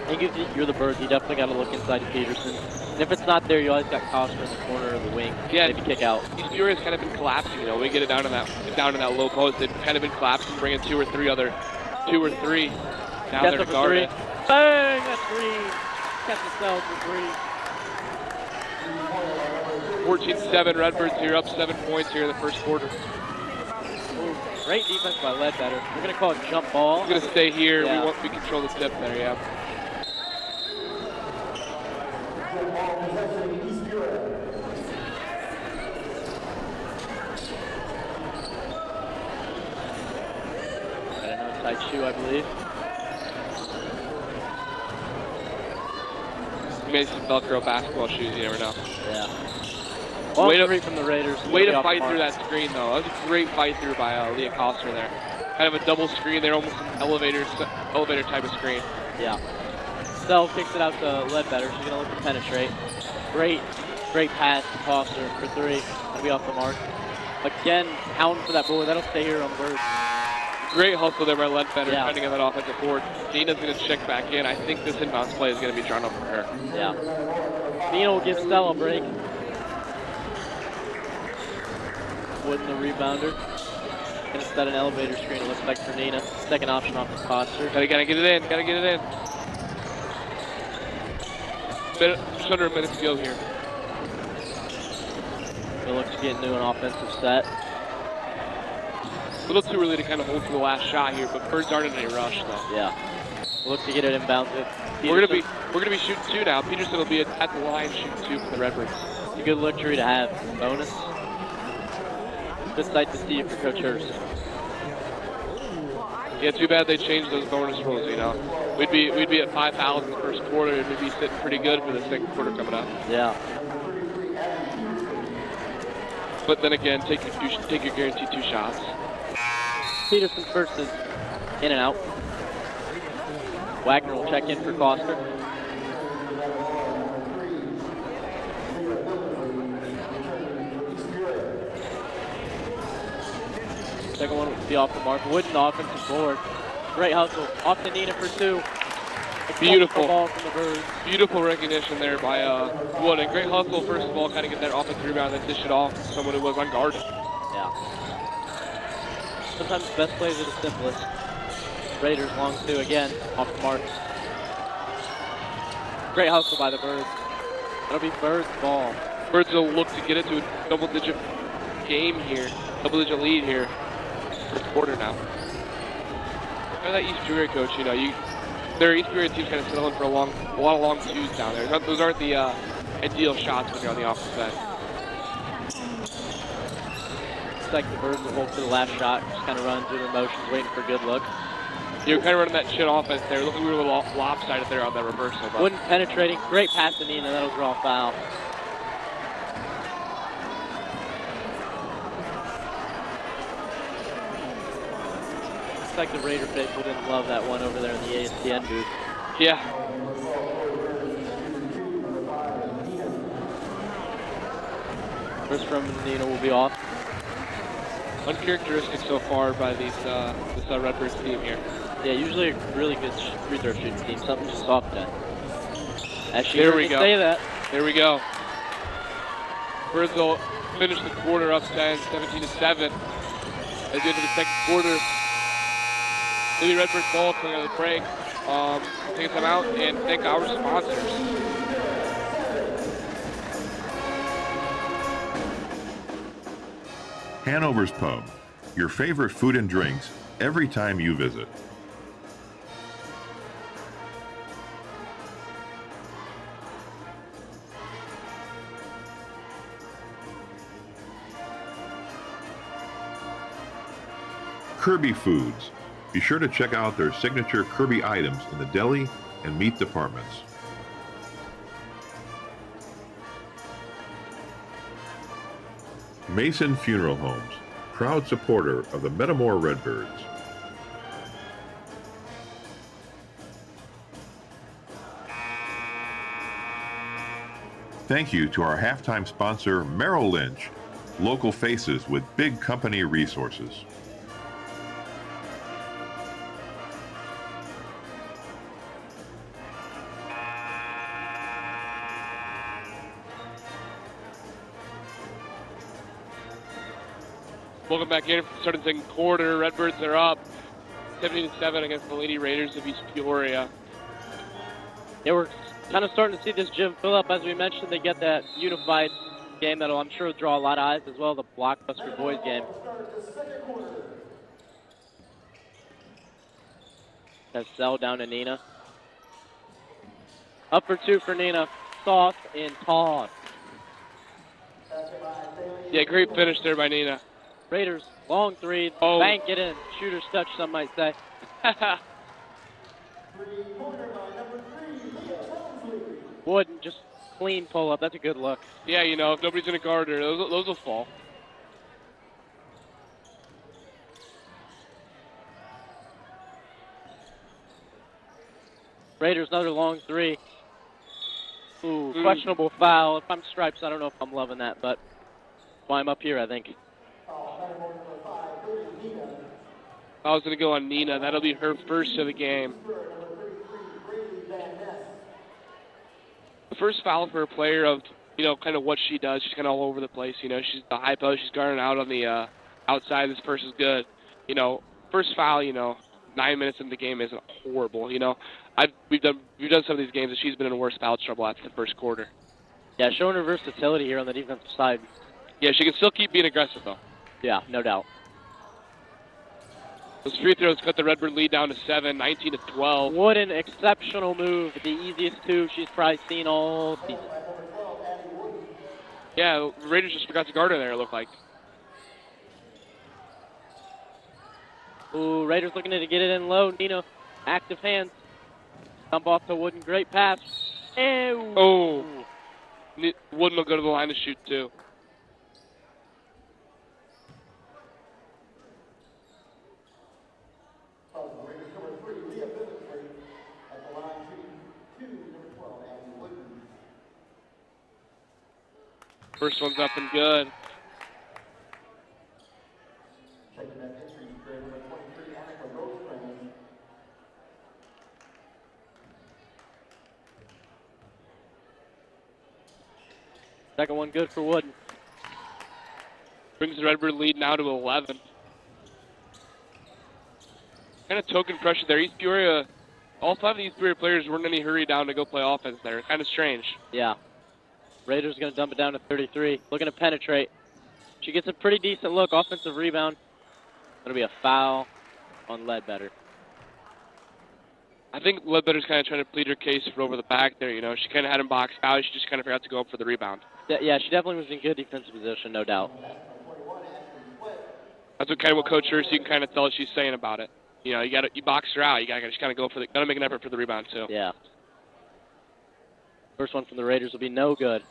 [SPEAKER 1] I think if you're the Birds, you definitely got to look inside to Peterson. And if it's not there, you always got Coster in the corner of the wing.
[SPEAKER 2] Yeah,
[SPEAKER 1] maybe kick out.
[SPEAKER 2] East Peoria's kind of been collapsing. You know, we get it down in that low post. They've kind of been collapsing, bringing two or three down there to guard it.
[SPEAKER 1] Bang! That's three. Catch themselves for three.
[SPEAKER 2] 14-7 Redbirds here, up 7 points here in the first quarter.
[SPEAKER 1] Ooh, great defense by Ledbetter. We're going to call it jump ball.
[SPEAKER 2] We're going to stay here.
[SPEAKER 1] Yeah.
[SPEAKER 2] We control the tip there, yeah.
[SPEAKER 1] Got an outside shoe, I believe.
[SPEAKER 2] Maybe some Velcro basketball shoes, you never know.
[SPEAKER 1] Yeah. Ball free from the Raiders.
[SPEAKER 2] Way to fight through that screen, though. That was a great fight through by Leah Coster there. Kind of a double screen there, almost an elevator type of screen.
[SPEAKER 1] Yeah. Stell kicks it out to Ledbetter. She's going to look to penetrate. Great pass to Coster for three. Gonna be off the mark. Again, hounding for that board. That'll stay here on the Birds.
[SPEAKER 2] Great hustle there by Ledbetter,
[SPEAKER 1] Yeah.
[SPEAKER 2] trying to get that offensive board. Nina's going to check back in. I think this inbounds play is going to be drawn up for her.
[SPEAKER 1] Yeah. Nina will give Stell a break. Wood in the rebounder. Gonna set an elevator screen, it looks like, for Nina. Second option off the Coster.
[SPEAKER 2] Gotta get it in. Just under a minute to go here.
[SPEAKER 1] We'll look to get into an offensive set.
[SPEAKER 2] A little too early to kind of hold for the last shot here, but Birds aren't in any rush though.
[SPEAKER 1] Yeah. We'll look to get it inbound.
[SPEAKER 2] We're gonna be shooting two now. Peterson will be at the line shooting two for the Redbirds.
[SPEAKER 1] It's a good luxury to have. Bonus. Good sight to see for Coach Hurst.
[SPEAKER 2] Yeah, too bad they changed those bonus rules, you know. We'd be at 5,000 in the first quarter, and we'd be sitting pretty good for the second quarter coming up.
[SPEAKER 1] Yeah.
[SPEAKER 2] But then again, take your guaranteed 2 shots.
[SPEAKER 1] Peterson first is in and out. Wagner will check in for Coster. Second one will be off the mark. Wooden offensive board. Great hustle. Off to Nina for two.
[SPEAKER 2] Beautiful
[SPEAKER 1] ball from the Birds.
[SPEAKER 2] Beautiful recognition there by Wood. And great hustle, first of all, kind of get that offensive rebound and then dish it off to someone who was unguarded.
[SPEAKER 1] Yeah. Sometimes the best plays are the simplest. Raiders long two again, off the mark. Great hustle by the Birds. That'll be Birds' ball.
[SPEAKER 2] Birds will look to get it to a double-digit game here, double-digit lead here. First quarter now. That East Peoria coach, you know, their East Peoria team's kind of settling for a lot of long twos down there. Those aren't the ideal shots when you're on the offensive end.
[SPEAKER 1] Looks like the Birds will hold for the last shot. Just kind of run through their motions, waiting for a good look.
[SPEAKER 2] You're kind of running that chin offense there. Looking we were a little lopsided there on that reversal. But
[SPEAKER 1] Wooden penetrating. Great pass to Nina. That'll draw a foul. Looks like the Raider faithful didn't love that one over there in the ASTN booth.
[SPEAKER 2] Yeah.
[SPEAKER 1] First from Nina will be off.
[SPEAKER 2] Uncharacteristic so far by this Redbirds team here.
[SPEAKER 1] Yeah, usually a really good free throw shooting team. Something just off that.
[SPEAKER 2] There we go.
[SPEAKER 1] Say that.
[SPEAKER 2] There we go. Birds will finish the quarter up 10, 17-7. At the end of the second quarter, maybe Redbirds ball coming out of the break. Take them out and thank our sponsors.
[SPEAKER 16] Hanover's Pub, your favorite food and drinks every time you visit. Kirby Foods. Be sure to check out their signature Kirby items in the deli and meat departments. Mason Funeral Homes, proud supporter of the Metamora Redbirds. Thank you to our halftime sponsor, Merrill Lynch, local faces with big company resources.
[SPEAKER 2] Welcome back in for the start of the second quarter. Redbirds are up 17-7 against the Lady Raiders of East Peoria.
[SPEAKER 1] Yeah, we're kind of starting to see this gym fill up. As we mentioned, they get that unified game that'll, I'm sure, draw a lot of eyes, as well as the blockbuster boys game. Cassell down to Nina. Up for two for Nina. Soft and toss.
[SPEAKER 2] Yeah, great finish there by Nina.
[SPEAKER 1] Raiders, long three.
[SPEAKER 2] Oh.
[SPEAKER 1] Bank it in. Shooter's touch, some might say. Wooden, just clean pull up. That's a good look.
[SPEAKER 2] Yeah, you know, if nobody's going to guard her, those will fall.
[SPEAKER 1] Raiders, another long three. Ooh, questionable foul. If I'm stripes, I don't know if I'm loving that, but why I'm up here, I think.
[SPEAKER 2] I was going to go on Nina. That'll be her first of the game. The first foul for a player of, you know, kind of what she does. She's kind of all over the place. You know, she's the high post. She's guarding out on the outside. This person's good. You know, first foul, you know, 9 minutes into the game isn't horrible. You know, we've done some of these games and she's been in worse foul trouble after the first quarter.
[SPEAKER 1] Yeah, showing her versatility here on the defensive side.
[SPEAKER 2] Yeah, she can still keep being aggressive, though.
[SPEAKER 1] Yeah, no doubt.
[SPEAKER 2] Those free throws cut the Redbird lead down to 7, 19-12.
[SPEAKER 1] What an exceptional move. The easiest two she's probably seen all season.
[SPEAKER 2] Yeah, the Raiders just forgot to guard her there, it looked like.
[SPEAKER 1] Ooh, Raiders looking to get it in low. Nina, active hands. Dump off to Wooden. Great pass. Ew.
[SPEAKER 2] Oh. Wooden will go to the line to shoot, too. First one's up and good.
[SPEAKER 1] Second one good for Wooden.
[SPEAKER 2] Brings the Redbird lead now to 11. Kind of token pressure there. East Peoria, all 5 of the East Peoria players weren't in any hurry down to go play offense there. Kind of strange.
[SPEAKER 1] Yeah. Raiders going to dump it down to 33. Looking to penetrate. She gets a pretty decent look. Offensive rebound. Going to be a foul on Ledbetter.
[SPEAKER 2] I think Ledbetter's kind of trying to plead her case for over the back there. You know, she kind of had him boxed out. She just kind of forgot to go up for the rebound.
[SPEAKER 1] Yeah, she definitely was in good defensive position, no doubt.
[SPEAKER 2] That's what Coach Hurst, you can kind of tell she's saying about it. You know, you box her out. You got to just kind of go for got to make an effort for the rebound too.
[SPEAKER 1] Yeah. First one from the Raiders will be no good.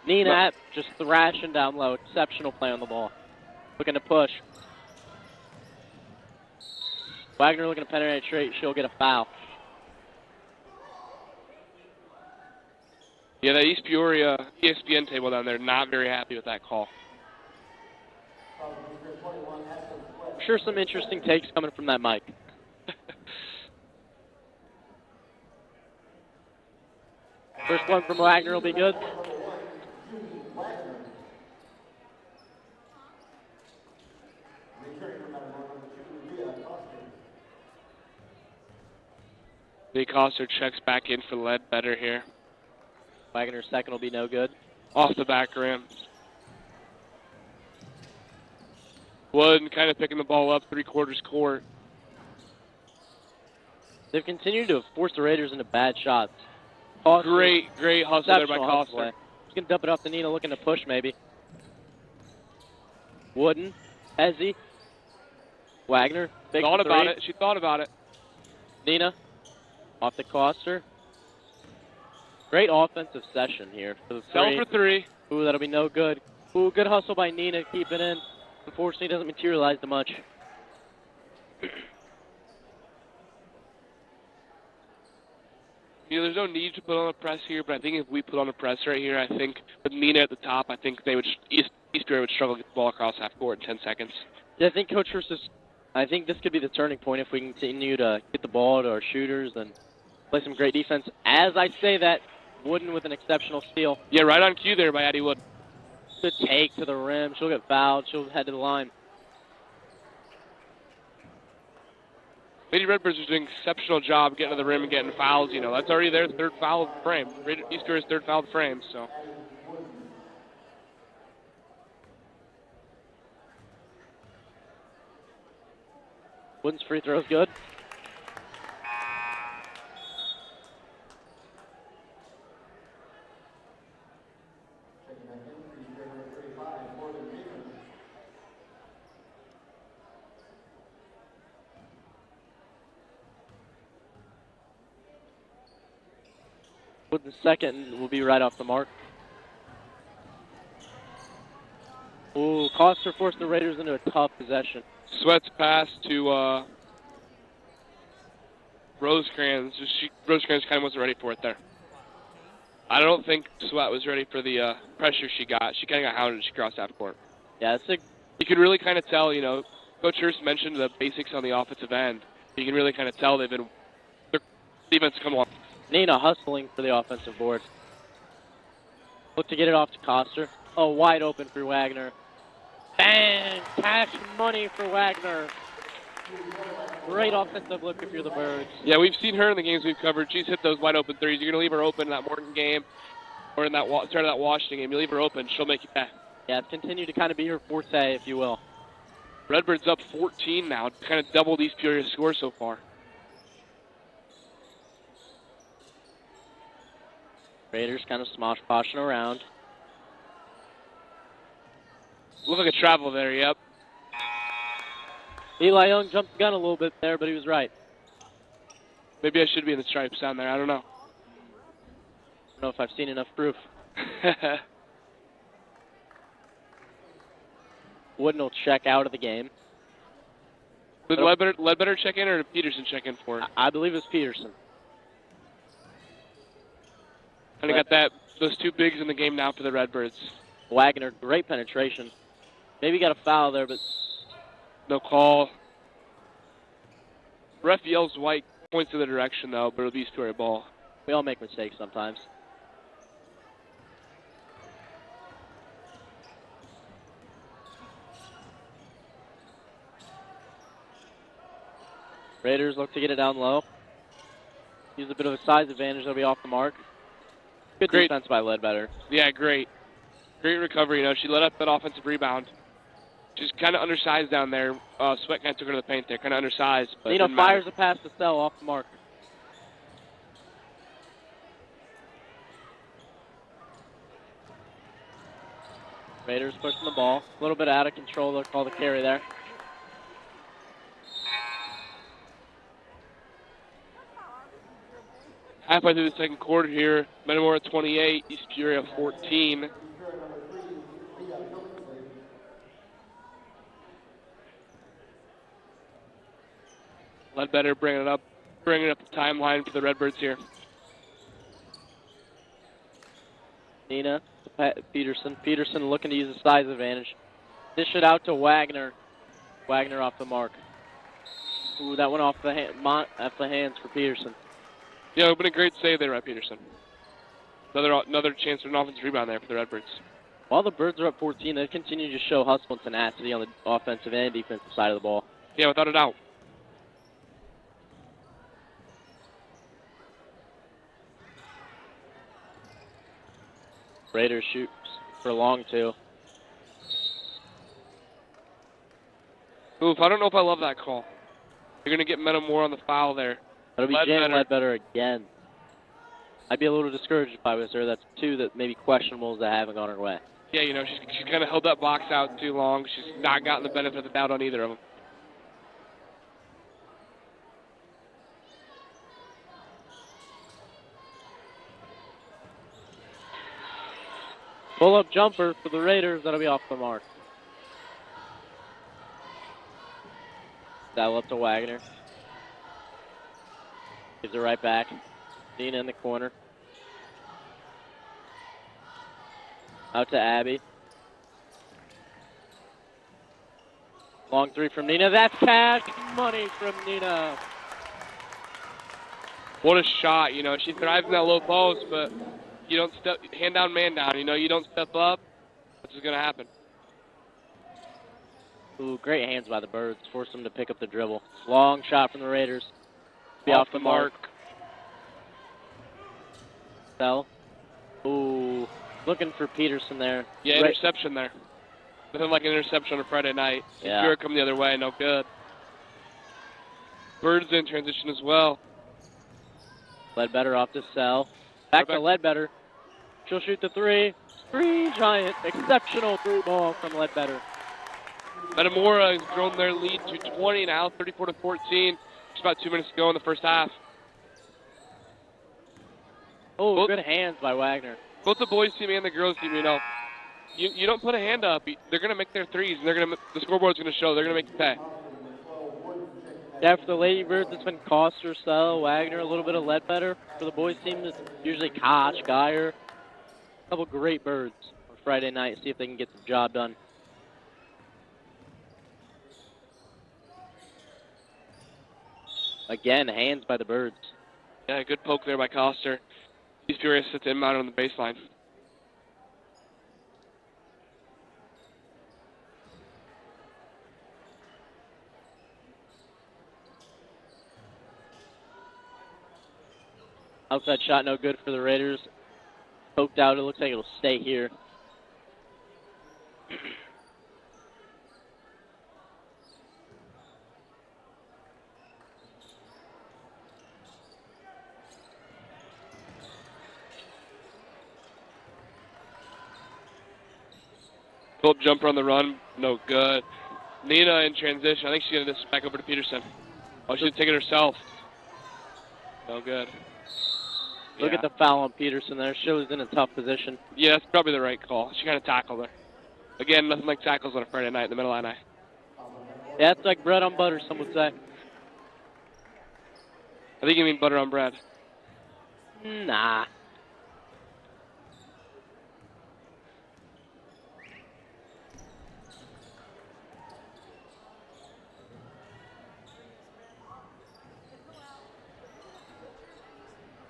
[SPEAKER 1] Nina just thrashing down low. Exceptional play on the ball. Looking to push. Wagner looking to penetrate. She'll get a foul.
[SPEAKER 2] Yeah, that East Peoria ESPN table down there, not very happy with that call.
[SPEAKER 1] I'm sure some interesting takes coming from that mic. First one from Wagner will be good.
[SPEAKER 2] Coster checks back in for Ledbetter here.
[SPEAKER 1] Wagner's second will be no good.
[SPEAKER 2] Off the back rim. Wooden kind of picking the ball up 3/4 court.
[SPEAKER 1] They've continued to force the Raiders into bad shots. Coster,
[SPEAKER 2] great hustle there by Coster.
[SPEAKER 1] He's going to dump it off to Nina, looking to push maybe. Wooden, Ezzy. Wagner, big
[SPEAKER 2] Thought
[SPEAKER 1] for
[SPEAKER 2] about
[SPEAKER 1] three.
[SPEAKER 2] it. She thought about it.
[SPEAKER 1] Nina, off the Coster. Great offensive session here for the
[SPEAKER 2] Sell
[SPEAKER 1] three.
[SPEAKER 2] for three.
[SPEAKER 1] Ooh, that'll be no good. Ooh, good hustle by Nina to keep it in. Unfortunately, doesn't materialize too much.
[SPEAKER 2] There's no need to put on a press here, but I think if we put on a press right here, I think with Nina at the top, I think they would East Peoria would struggle to get the ball across half court in 10 seconds.
[SPEAKER 1] Yeah, I think Coach Hurst I think this could be the turning point if we continue to get the ball to our shooters and play some great defense. As I say that, Wooden with an exceptional steal.
[SPEAKER 2] Yeah, right on cue there by Addie Wood.
[SPEAKER 1] Good take to the rim. She'll get fouled. She'll head to the line.
[SPEAKER 2] Lady Redbirds are doing an exceptional job getting to the rim and getting fouls. That's already their third foul of the frame. East Peoria's third foul of the frame, so.
[SPEAKER 1] Wooden's free throw's good. Wooden's second will be right off the mark. Ooh, Coster forced the Raiders into a tough possession.
[SPEAKER 2] Sweat's pass to Rosecrans. Rosecrans kind of wasn't ready for it there. I don't think Sweat was ready for the pressure she got. She kind of got hounded as she crossed half court.
[SPEAKER 1] Yeah,
[SPEAKER 2] you can really kind of tell, Coach Hurst mentioned the basics on the offensive end. You can really kind of tell their defense come along.
[SPEAKER 1] Nina hustling for the offensive board. Look to get it off to Coster. Oh, wide open for Wagner. Bang! Cash money for Wagner. Great offensive look if you're the Birds.
[SPEAKER 2] Yeah, we've seen her in the games we've covered. She's hit those wide open threes. You're going to leave her open in that Morton game or in that start of that Washington game. You leave her open, she'll make you pay.
[SPEAKER 1] Yeah, it's continued to kind of be her forte, if you will.
[SPEAKER 2] Redbirds up 14 now. Kind of doubled East Peoria's score so far.
[SPEAKER 1] Raiders kind of smosh-poshing around.
[SPEAKER 2] Looked like a travel there, yep.
[SPEAKER 1] Eli Young jumped the gun a little bit there, but he was right.
[SPEAKER 2] Maybe I should be in the stripes down there. I don't know.
[SPEAKER 1] I don't know if I've seen enough proof. Wooden will check out of the game.
[SPEAKER 2] Did Ledbetter check in or did Peterson check in for it?
[SPEAKER 1] I believe it's Peterson.
[SPEAKER 2] Kind of got those two bigs in the game now for the Redbirds.
[SPEAKER 1] Wagner, great penetration. Maybe got a foul there, but
[SPEAKER 2] no call. Ref yells white, points in the direction though, but it'll be East Peoria ball.
[SPEAKER 1] We all make mistakes sometimes. Raiders look to get it down low. Use a bit of a size advantage. They'll be off the mark. Good defense by Ledbetter.
[SPEAKER 2] Yeah, great. Great recovery. She let up that offensive rebound. She's kind of undersized down there. Sweat kind of took her to the paint there. Kind of undersized. But
[SPEAKER 1] fires a pass to Sell off the mark. Raiders pushing the ball. A little bit out of control. They'll call the carry there.
[SPEAKER 2] Halfway through the second quarter here, Metamora 28, East Peoria 14. Ledbetter bringing up the timeline for the Redbirds here.
[SPEAKER 1] Nina, Peterson. Peterson looking to use a size advantage. Dish it out to Wagner. Wagner off the mark. Ooh, that went off the hands for Peterson.
[SPEAKER 2] Yeah, it would have been a great save there by Peterson. Another chance for an offensive rebound there for the Redbirds.
[SPEAKER 1] While the Birds are up 14, they continue to show hustle and tenacity on the offensive and defensive side of the ball.
[SPEAKER 2] Yeah, without a doubt.
[SPEAKER 1] Raiders shoots for long two.
[SPEAKER 2] Oof, I don't know if I love that call. You're going to get Metamora on the foul there.
[SPEAKER 1] That'll be Jan Ledbetter again. I'd be a little discouraged if I was her. That's two that maybe questionables that haven't gone her way.
[SPEAKER 2] Yeah, she's kind of held that box out too long. She's not gotten the benefit of the doubt on either of them.
[SPEAKER 1] Pull-up jumper for the Raiders. That'll be off the mark. That'll up to Wagner. Gives it right back. Nina in the corner. Out to Abby. Long three from Nina. That's cash money from Nina.
[SPEAKER 2] What a shot, you know. She thrives in that low post, but you don't step, hand down, man down. You know, you don't step up, what's just going to happen?
[SPEAKER 1] Ooh, great hands by the Birds. Force them to pick up the dribble. Long shot from the Raiders. Be
[SPEAKER 2] Off the mark.
[SPEAKER 1] Sell. Ooh, looking for Peterson there.
[SPEAKER 2] Yeah, interception there. Nothing like an interception on a Friday night.
[SPEAKER 1] Yeah.
[SPEAKER 2] Spirit come the other way, no good. Birds in transition as well.
[SPEAKER 1] Ledbetter off to Sell. Back to Ledbetter. She'll shoot the three. Three giant, exceptional three ball from Ledbetter.
[SPEAKER 2] Metamora has grown their lead to 20 now, 34-14. Just about 2 minutes to go in the first half.
[SPEAKER 1] Oh, good hands by Wagner.
[SPEAKER 2] Both the boys team and the girls team, you know, you don't put a hand up. They're going to make their threes, and the scoreboard's going to show. They're going to make the pay.
[SPEAKER 1] Yeah, for the Lady Birds, it's been Coster, Sell, Wagner, a little bit of Ledbetter. For the boys team, it's usually Koch, Geyer. A couple great Birds on Friday night. See if they can get the job done. Again, hands by the Birds.
[SPEAKER 2] Yeah, good poke there by Coster. East Peoria sits inbound on the baseline.
[SPEAKER 1] Outside shot, no good for the Raiders. Poked out, it looks like it'll stay here.
[SPEAKER 2] Pull-up jumper on the run, no good. Nina in transition. I think she's going to this back over to Peterson. Oh, she'll take it herself. No good.
[SPEAKER 1] Look at the foul on Peterson there. She was in a tough position.
[SPEAKER 2] Yeah, that's probably the right call. She kind of tackled her. Again, nothing like tackles on a Friday night in the middle of the night.
[SPEAKER 1] Yeah, it's like bread on butter, some would say.
[SPEAKER 2] I think you mean butter on bread.
[SPEAKER 1] Nah.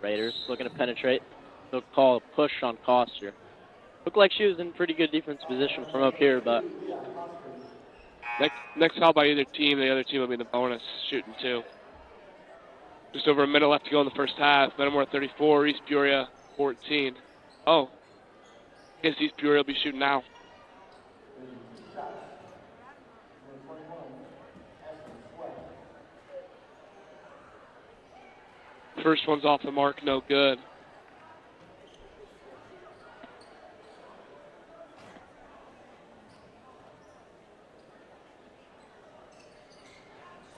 [SPEAKER 1] Raiders looking to penetrate. They'll call a push on Coster. Looked like she was in pretty good defense position from up here, but
[SPEAKER 2] next foul by either team, the other team will be in the bonus, shooting two. Just over a minute left to go in the first half. Metamora 34, East Peoria 14. Oh, I guess East Peoria will be shooting now. First one's off the mark, no good.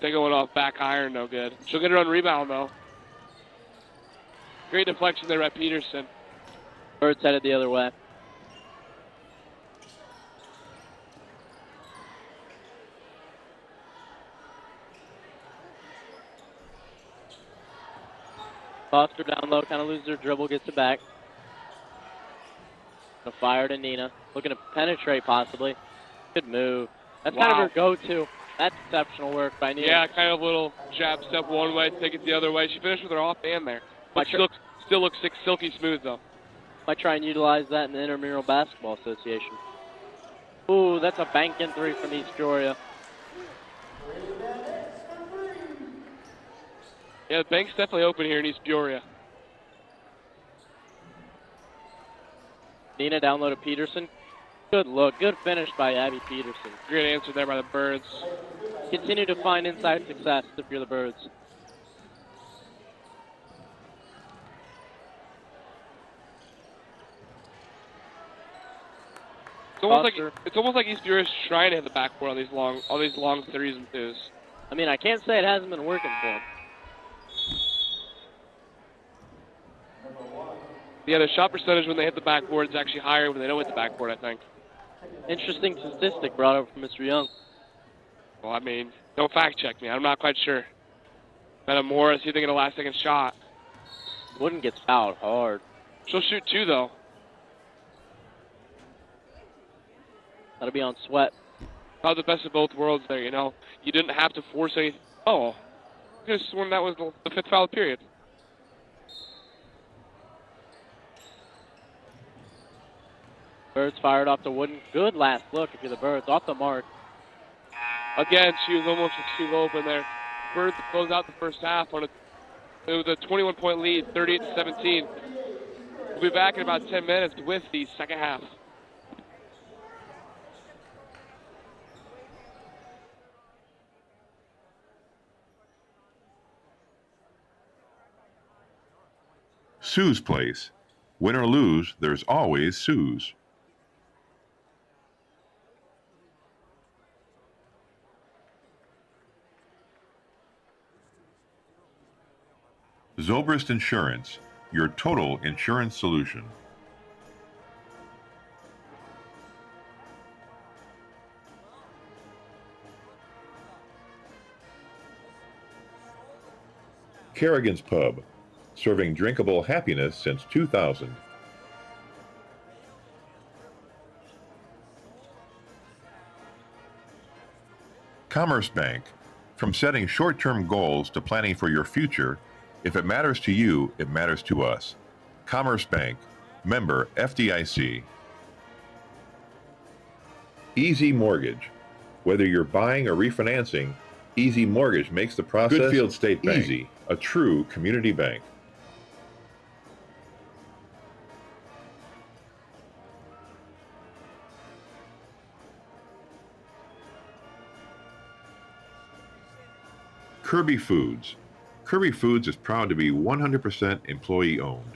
[SPEAKER 2] Second one off back iron, no good. She'll get her own rebound though. Great deflection there by Peterson.
[SPEAKER 1] Birds headed the other way. Foster down low, kind of loses her dribble, gets it back. Gonna fire to Nina. Looking to penetrate possibly. Good move. That's kind of her go-to. That's exceptional work by Nina.
[SPEAKER 2] Yeah, kind of a little jab step one way, take it the other way. She finished with her offhand there. But she still looks silky smooth though.
[SPEAKER 1] Might try and utilize that in the Intramural Basketball Association. Ooh, that's a bank-in three from East Peoria.
[SPEAKER 2] Yeah, the bank's definitely open here in East Peoria.
[SPEAKER 1] Nina down low to Peterson. Good look, good finish by Abby Peterson.
[SPEAKER 2] Great answer there by the Birds.
[SPEAKER 1] Continue to find inside success if you're the Birds.
[SPEAKER 2] It's almost like East Peoria is trying to hit the backboard on these long threes and twos.
[SPEAKER 1] I mean, I can't say it hasn't been working for them.
[SPEAKER 2] Yeah, the shot percentage when they hit the backboard is actually higher when they don't hit the backboard, I think.
[SPEAKER 1] Interesting statistic brought up from Mr. Young.
[SPEAKER 2] Well, I mean, don't fact check me. I'm not quite sure. Metamora, see if they get a last-second shot.
[SPEAKER 1] Wooden gets fouled hard.
[SPEAKER 2] She'll shoot 2, though.
[SPEAKER 1] That'll be on Sweat.
[SPEAKER 2] Probably the best of both worlds there, you know. You didn't have to force anything. Oh, I could have sworn that was the 5th foul period.
[SPEAKER 1] Birds fired off the Wooden. Good last look if you're the Birds. Off the mark.
[SPEAKER 2] Again, she was almost too open there. Birds close out the first half on it was a 21-point lead, 38-17. We'll be back in about 10 minutes with the second half.
[SPEAKER 16] Sue's Place. Win or lose, there's always Sue's. Zobrist Insurance, your total insurance solution. Kerrigan's Pub, serving drinkable happiness since 2000. Commerce Bank, from setting short-term goals to planning for your future, if it matters to you, it matters to us. Commerce Bank, member FDIC. Easy Mortgage, whether you're buying or refinancing, Easy Mortgage makes the process Goodfield State Bank, easy, a true community bank. Kirby Foods. Kirby Foods is proud to be 100% employee-owned.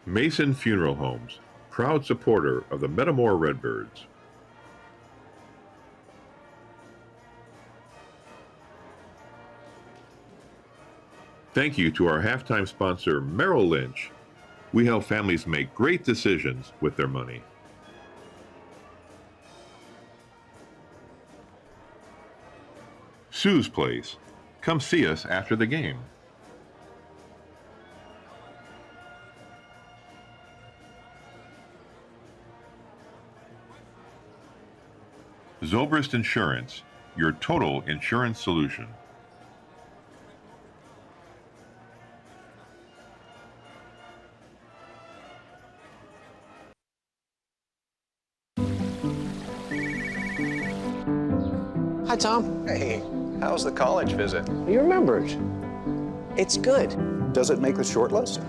[SPEAKER 16] Mason Funeral Homes, proud supporter of the Metamora Redbirds. Thank you to our halftime sponsor, Merrill Lynch. We help families make great decisions with their money. Sue's Place. Come see us after the game. Zobrist Insurance, your total insurance solution.
[SPEAKER 8] Hi, Tom. Hey, how's the college visit?
[SPEAKER 5] You remembered. It's good.
[SPEAKER 8] Does it make the short list?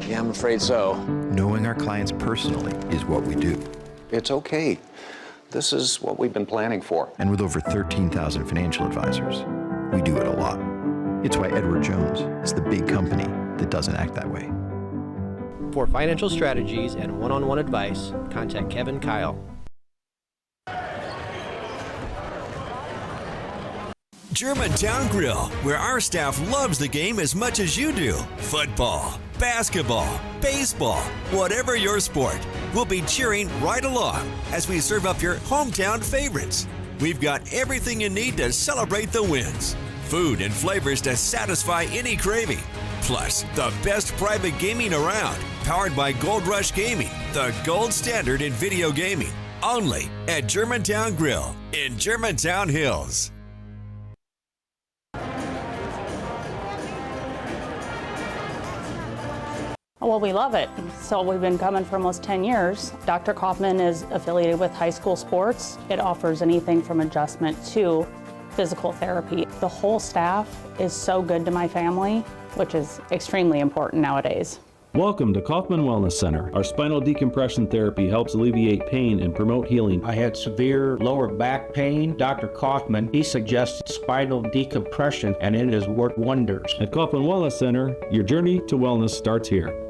[SPEAKER 5] Yeah, I'm afraid so.
[SPEAKER 9] Knowing our clients personally is what we do.
[SPEAKER 8] It's okay. This is what we've been planning for.
[SPEAKER 9] And with over 13,000 financial advisors, we do it a lot. It's why Edward Jones is the big company that doesn't act that way.
[SPEAKER 10] For financial strategies and one-on-one advice, contact Kevin Kyle.
[SPEAKER 11] Germantown Grill, where our staff loves the game as much as you do. Football, basketball, baseball, whatever your sport, we'll be cheering right along as we serve up your hometown favorites. We've got everything you need to celebrate the wins. Food and flavors to satisfy any craving. Plus, the best private gaming around, powered by Gold Rush Gaming, the gold standard in video gaming. Only at Germantown Grill in Germantown Hills.
[SPEAKER 21] Well, we love it. So we've been coming for almost 10 years. Dr. Kaufman is affiliated with high school sports. It offers anything from adjustment to physical therapy. The whole staff is so good to my family, which is extremely important nowadays.
[SPEAKER 14] Welcome to Kaufman Wellness Center. Our spinal decompression therapy helps alleviate pain and promote healing.
[SPEAKER 22] I had severe lower back pain. Dr. Kaufman, he suggested spinal decompression, and it has worked wonders.
[SPEAKER 14] At Kaufman Wellness Center, your journey to wellness starts here.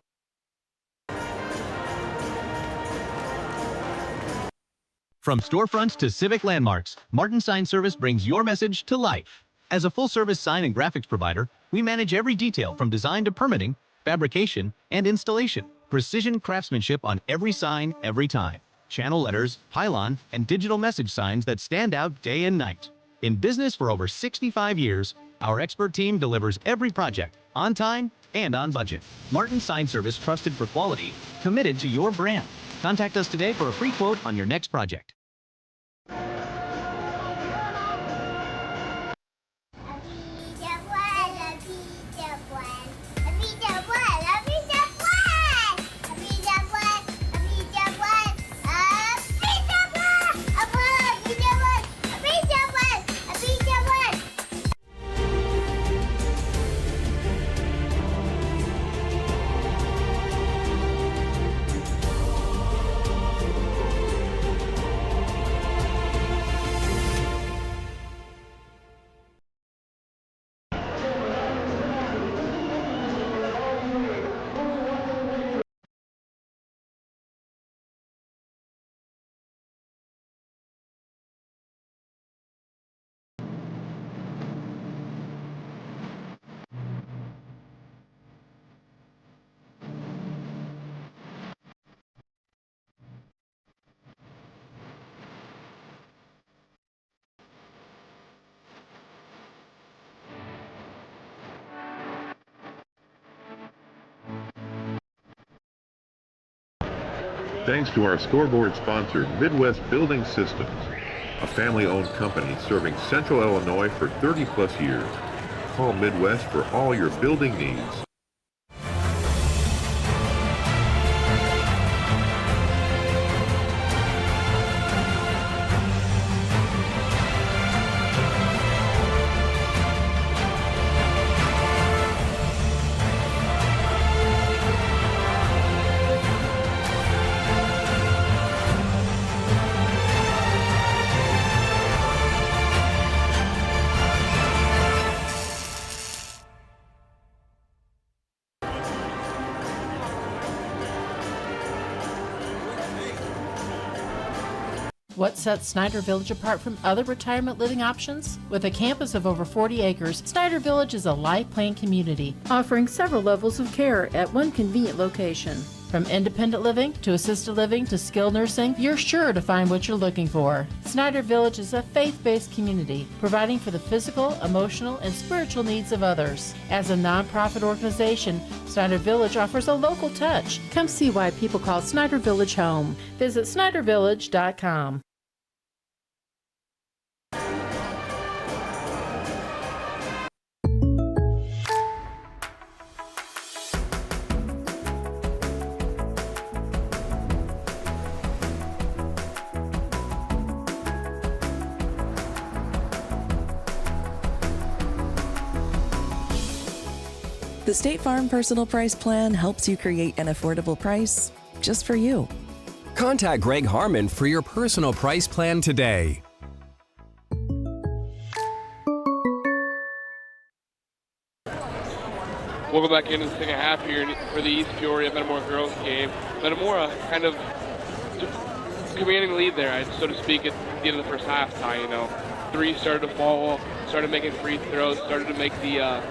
[SPEAKER 15] From storefronts to civic landmarks, Martin Sign Service brings your message to life. As a full-service sign and graphics provider, we manage every detail from design to permitting, fabrication, and installation. Precision craftsmanship on every sign, every time. Channel letters, pylon, and digital message signs that stand out day and night. In business for over 65 years, our expert team delivers every project on time and on budget. Martin Sign Service, trusted for quality, committed to your brand. Contact us today for a free quote on your next project.
[SPEAKER 16] Thanks to our scoreboard sponsor, Midwest Building Systems, a family-owned company serving Central Illinois for 30-plus years. Call Midwest for all your building needs.
[SPEAKER 17] What sets Snyder Village apart from other retirement living options? With a campus of over 40 acres, Snyder Village is a life plan community, offering several levels of care at one convenient location. From independent living to assisted living to skilled nursing, you're sure to find what you're looking for. Snyder Village is a faith-based community, providing for the physical, emotional, and spiritual needs of others. As a nonprofit organization, Snyder Village offers a local touch. Come see why people call Snyder Village home. Visit SnyderVillage.com.
[SPEAKER 18] The State Farm Personal Price Plan helps you create an affordable price just for you.
[SPEAKER 19] Contact Greg Harmon for your personal price plan today.
[SPEAKER 2] Welcome back into the second half here for the East Peoria Metamora girls game. Metamora kind of commanding the lead there, so to speak, at the end of the first half time. You know, threes started to fall, started making free throws, started to make the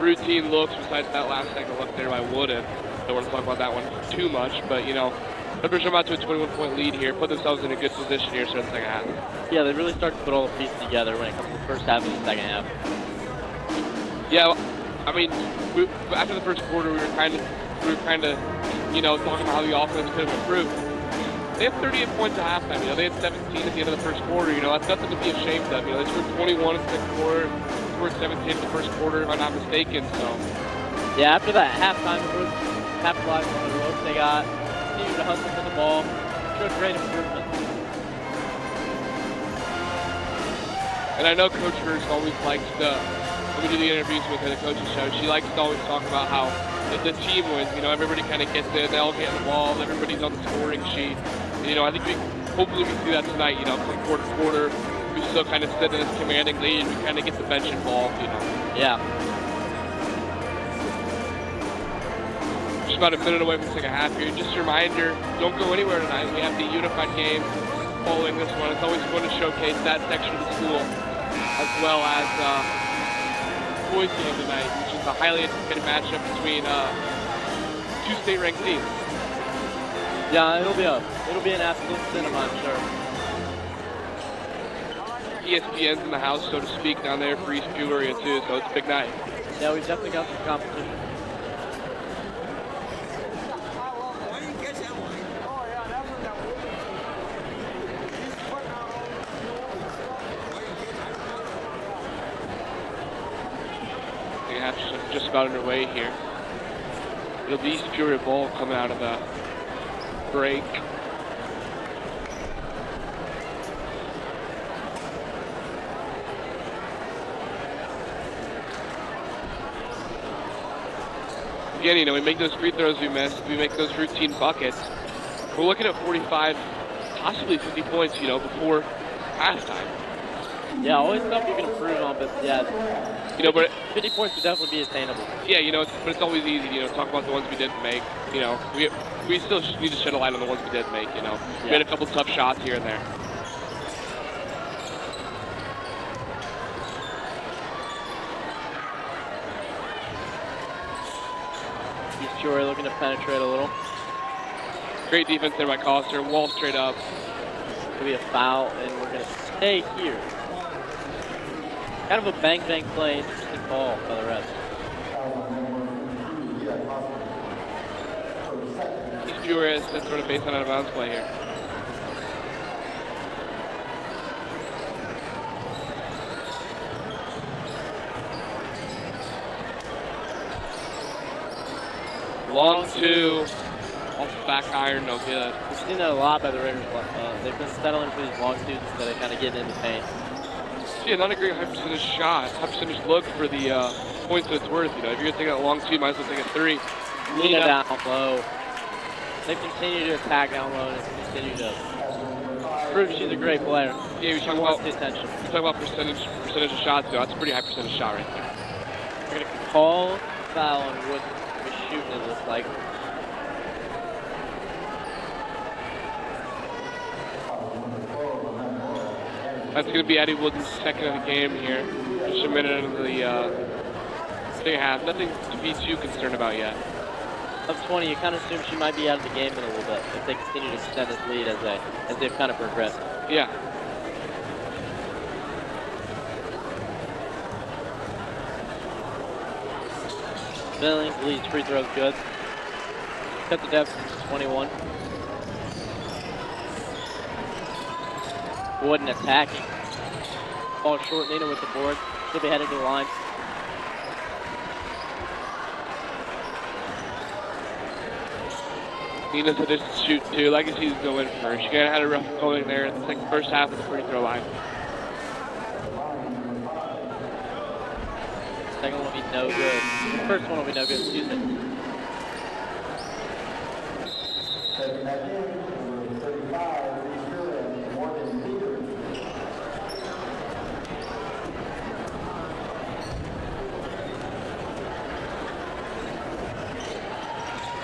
[SPEAKER 2] routine looks besides that last second look there by Wooden. Don't want to talk about that one too much, but you know, Redbirds are out to a 21-point lead here, put themselves in a good position here starting the second half.
[SPEAKER 1] Yeah, they really start to put all the pieces together when it comes to the first half and the second half.
[SPEAKER 2] Yeah, I mean, after the first quarter, we were kind of, you know, talking about how the offense could have improved. They had 38 points at halftime. You know, they had 17 at the end of the first quarter. You know, that's nothing to be ashamed of. You know, they scored 21 in the second quarter, scored 17 in the first quarter, if I'm not mistaken. So. Yeah,
[SPEAKER 1] after that halftime, the Brewers capitalized on the ropes they got, continued to hustle for the ball, showed great improvement.
[SPEAKER 2] And I know Coach Hurst always likes to, when we do the interviews with her, the coaching show, she likes to always talk about how the team wins. You know, everybody kind of gets in, they all get involved, everybody's on the scoring sheet. And, you know, I think hopefully we see that tonight, you know, from quarter to quarter, we still kind of sit in this commanding lead, we kind of get the bench involved, you know.
[SPEAKER 1] Yeah.
[SPEAKER 2] Just about a minute away from the second half here. Just a reminder, don't go anywhere tonight. We have the unified game following this one. It's always fun to showcase that section of the school, as well as boys game tonight, which is a highly anticipated matchup between two state-ranked teams.
[SPEAKER 1] Yeah, it'll be an absolute cinema, I'm sure.
[SPEAKER 2] ESPN's in the house, so to speak, down there for East Peoria too, so it's a big night.
[SPEAKER 1] Yeah, we've definitely got some competition.
[SPEAKER 2] The half's just about underway here. It'll be East Peoria ball coming out of the break. Again, you know, we make those free throws we miss, we make those routine buckets. We're looking at 45, possibly 50 points, you know, before halftime.
[SPEAKER 1] Yeah, always stuff you can improve on, but yeah,
[SPEAKER 2] you know, but
[SPEAKER 1] 50 points would definitely be attainable.
[SPEAKER 2] Yeah, you know, but it's always easy, you know, to talk about the ones we didn't make. You know, we still need to shed a light on the ones we did make. You know, we had a couple tough shots here and there.
[SPEAKER 1] East Peoria looking to penetrate a little.
[SPEAKER 2] Great defense there by Coster. Wall straight up.
[SPEAKER 1] Could be a foul, and we're going to stay here. Kind of a bang-bang play, interesting ball by the refs.
[SPEAKER 2] East Peoria is sort of based on out-of-bounds play here. Long two, off the back iron, no good.
[SPEAKER 1] We've seen that a lot by the Raiders. They've been settling for these long twos instead of kind of getting in the paint.
[SPEAKER 2] Yeah, not a great high percentage shot, high percentage look for the points that it's worth. You know, if you're gonna take that long two, you might as well take a three.
[SPEAKER 1] Nina down low. They continue to attack down low and continue to prove she's a great player.
[SPEAKER 2] Yeah,
[SPEAKER 1] she wants the attention.
[SPEAKER 2] We talk about percentage of shots, though. That's a pretty high percentage shot right there.
[SPEAKER 1] We're gonna call foul on Wood was shooting, it looks like.
[SPEAKER 2] That's going to be Addie Wood's second of the game here. Just a minute into the second half. Nothing to be too concerned about yet.
[SPEAKER 1] Up 20, you kind of assume she might be out of the game in a little bit if they continue to extend this lead as they've kind of progressed.
[SPEAKER 2] Yeah.
[SPEAKER 1] Billings leads free throws good. Cut the deficit to 21. Wooden attacking. Ball short, Nina with the board. She'll be headed to the line.
[SPEAKER 2] Nina's a distance shoot too. Legacy's going for her. She kind of had a rough going there in the first half of the free throw line.
[SPEAKER 1] Second one will be no good. First one will be no good, excuse me.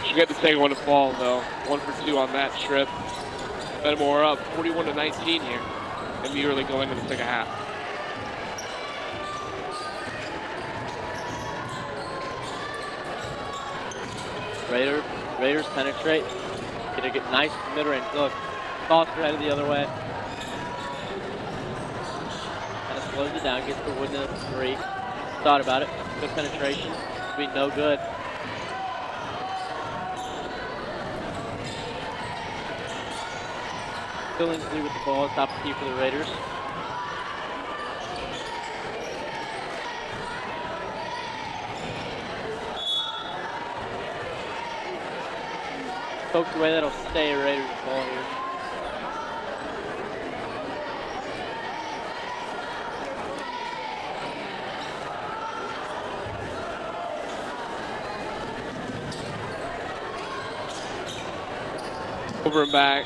[SPEAKER 2] She got the second one to fall though. 1 for 2 on that trip. Metamora up 41-19 here. Immediately going into the second half.
[SPEAKER 1] Raiders penetrate. Gonna get nice mid-range look. Foster headed the other way. Kind of slows it down, gets the Wooden at 3. Thought about it. Good penetration. Be no good. Billingsley with the ball, top of the key for the Raiders. Poked away, that'll stay a Raiders ball here.
[SPEAKER 2] Over and back.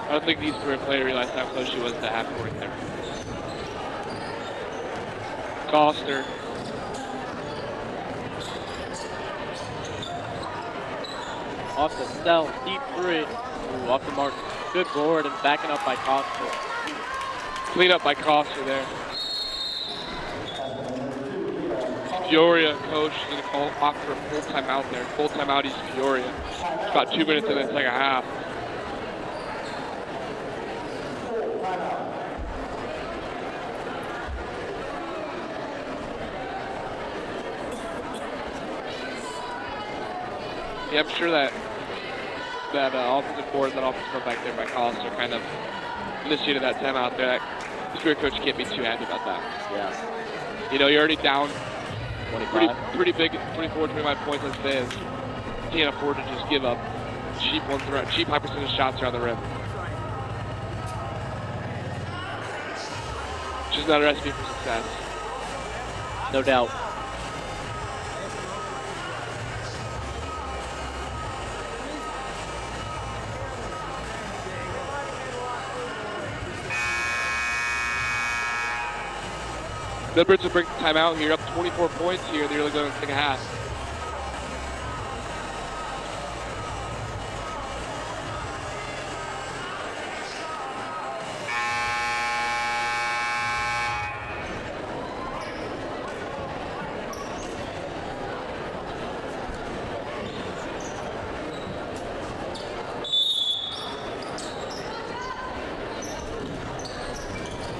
[SPEAKER 2] I don't think the East Peoria player realized how close she was to half court there. Coster.
[SPEAKER 1] Off the cell, deep three. Ooh, off the mark. Good board and backing up by Costa.
[SPEAKER 2] Clean up by Costa there. Peoria coach is going to call off for a full timeout there. Full timeout East Peoria. It's about 2 minutes in the second half. Yeah, I'm sure that offensive board and that offensive back there by Costa kind of initiated that timeout there. The Spirit coach can't be too happy about that.
[SPEAKER 1] Yeah.
[SPEAKER 2] You know, you're already down
[SPEAKER 1] 25.
[SPEAKER 2] pretty big, 24, 25 points as it is. Can't afford to just give up cheap high percentage shots around the rim. Just not a recipe for success.
[SPEAKER 1] No doubt.
[SPEAKER 2] Redbirds will break the timeout here, up 24 points here in the early going of the second half.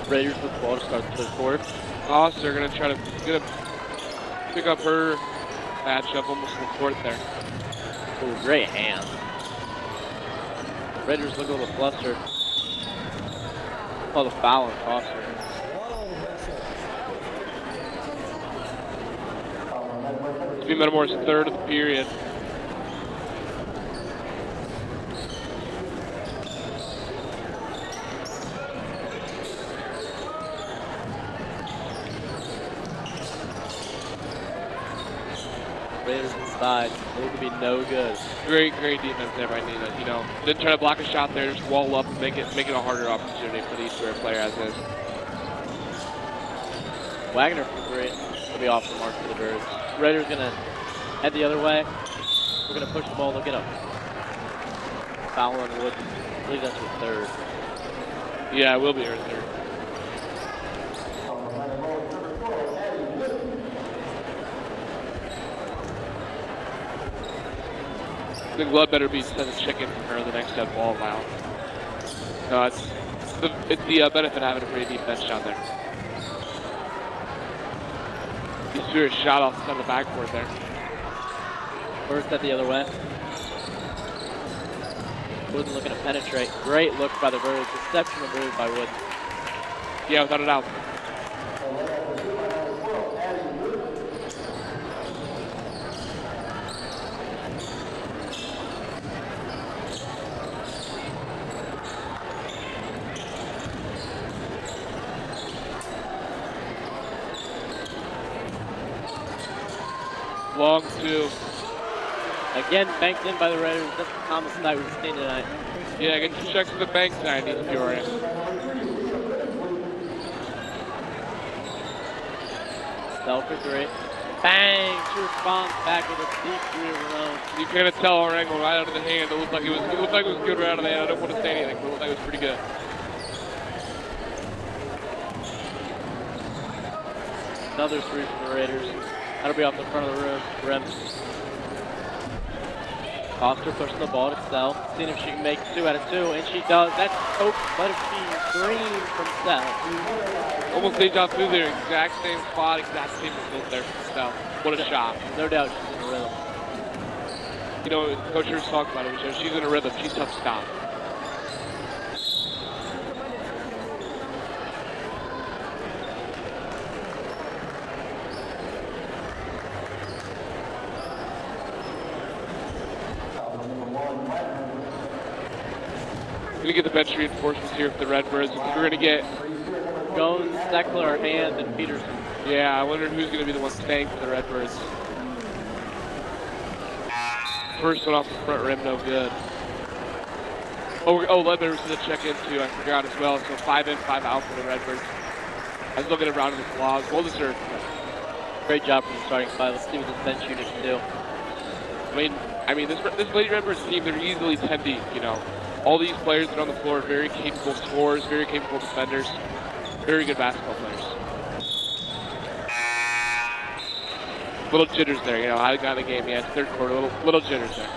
[SPEAKER 1] Raiders with the ball to start the third quarter.
[SPEAKER 2] They're gonna try to pick up her matchup almost in the fourth there.
[SPEAKER 1] Ooh, great hand. Raiders look a little flustered. Call the foul on Foster.
[SPEAKER 2] It's been Metamora's third of the period.
[SPEAKER 1] Raiders inside. It could be no good.
[SPEAKER 2] Great defense there by Nina. You know, didn't try to block a shot there, just wall up and make it a harder opportunity for the East Peoria player as is.
[SPEAKER 1] Wagner from three will be off the mark for the Birds. Raiders gonna head the other way. We're gonna push the ball. They'll get up. Foul on Wood. I believe that's her third.
[SPEAKER 2] Yeah, it will be her third. I think Blood better be sending chicken from her the next dead ball now. It's the benefit of having a pretty deep bench down there. East Peoria shot off the side of the backboard there.
[SPEAKER 1] First at the other way. Wooden looking to penetrate. Great look by the Birds. Exceptional move by Wooden.
[SPEAKER 2] Yeah, without a doubt. Long two.
[SPEAKER 1] Again, banked in by the Raiders. That's the Thomas night we've seen tonight.
[SPEAKER 2] Yeah, get your checks to the bank tonight, East Peoria.
[SPEAKER 1] Sell for three. Bang! She responds back with a deep three of her own.
[SPEAKER 2] You kind of tell our angle right out of the hand. It looked like it was good right out of the hand. I don't want to say anything, but it looked like it was pretty good.
[SPEAKER 1] Another three from the Raiders. That'll be off the front of the rim. Foster pushing the ball to Sell. Seeing if she can make 2 out of 2, and she does. That's Coke Butterfield green from Sell.
[SPEAKER 2] Almost deja vu there. Exact same spot, exact same result there from Sell. What a shot.
[SPEAKER 1] No doubt she's in the rhythm.
[SPEAKER 2] You know, Coach Hurst talked about it. She's in a rhythm. She's tough to stop. We're going to get the bench reinforcements here for the Redbirds. We're going to get
[SPEAKER 1] Jones, Steckler, Hand, and Peterson.
[SPEAKER 2] Yeah, I wonder who's going to be the one staying for the Redbirds. First one off the front rim, no good. Oh, Redbirds is a check in too, I forgot as well. So 5 in, 5 out for the Redbirds. I was looking around in the claws. Well deserved.
[SPEAKER 1] Great job from the starting 5. Let's see what this bench unit can do.
[SPEAKER 2] I mean, this Lady Redbirds team, they're easily 10 deep, you know. All these players that are on the floor are very capable scorers, very capable defenders, very good basketball players. Little jitters there, you know, how they got the game. Yeah, it's third quarter, little jitters there.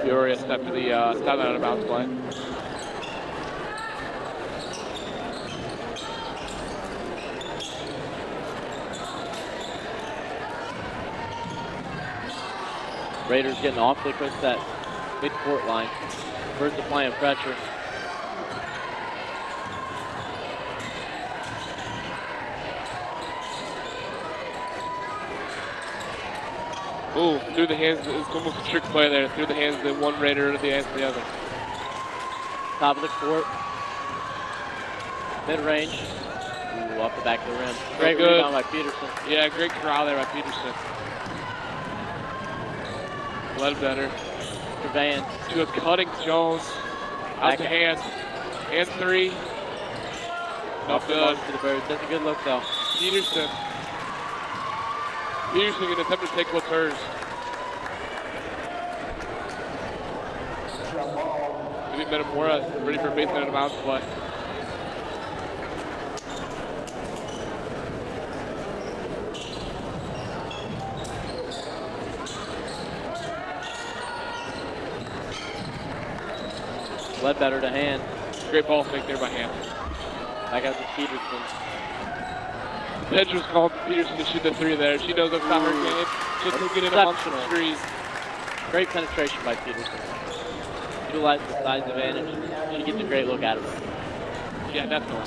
[SPEAKER 2] Peoria step to the south out of bounds play.
[SPEAKER 1] Raiders getting awfully close to that mid-court line. Birds applying pressure.
[SPEAKER 2] Ooh, through the hands, it's almost a trick play there. Through the hands of the one Raider to the hands of the other.
[SPEAKER 1] Top of the court. Mid-range. Ooh, off the back of the rim. Great rebound by Peterson.
[SPEAKER 2] Yeah, great corral there by Peterson. Ledbetter.
[SPEAKER 1] Trevan.
[SPEAKER 2] To a cutting Jones. Out to hand. And three. No good.
[SPEAKER 1] To the Birds. That's a good look though.
[SPEAKER 2] Peterson. Peterson going to attempt to take what's hers. Maybe Metamora ready for baseline out of bounds play.
[SPEAKER 1] Ledbetter to hand.
[SPEAKER 2] Great ball fake there by hand.
[SPEAKER 1] Back out to Peterson.
[SPEAKER 2] Pedra's calling for Peterson to shoot the three there. She knows that's not her game. She'll take it in amongst the screens.
[SPEAKER 1] Great penetration by Peterson. Utilizes the size advantage. She gets a great look out of it.
[SPEAKER 2] Yeah, definitely.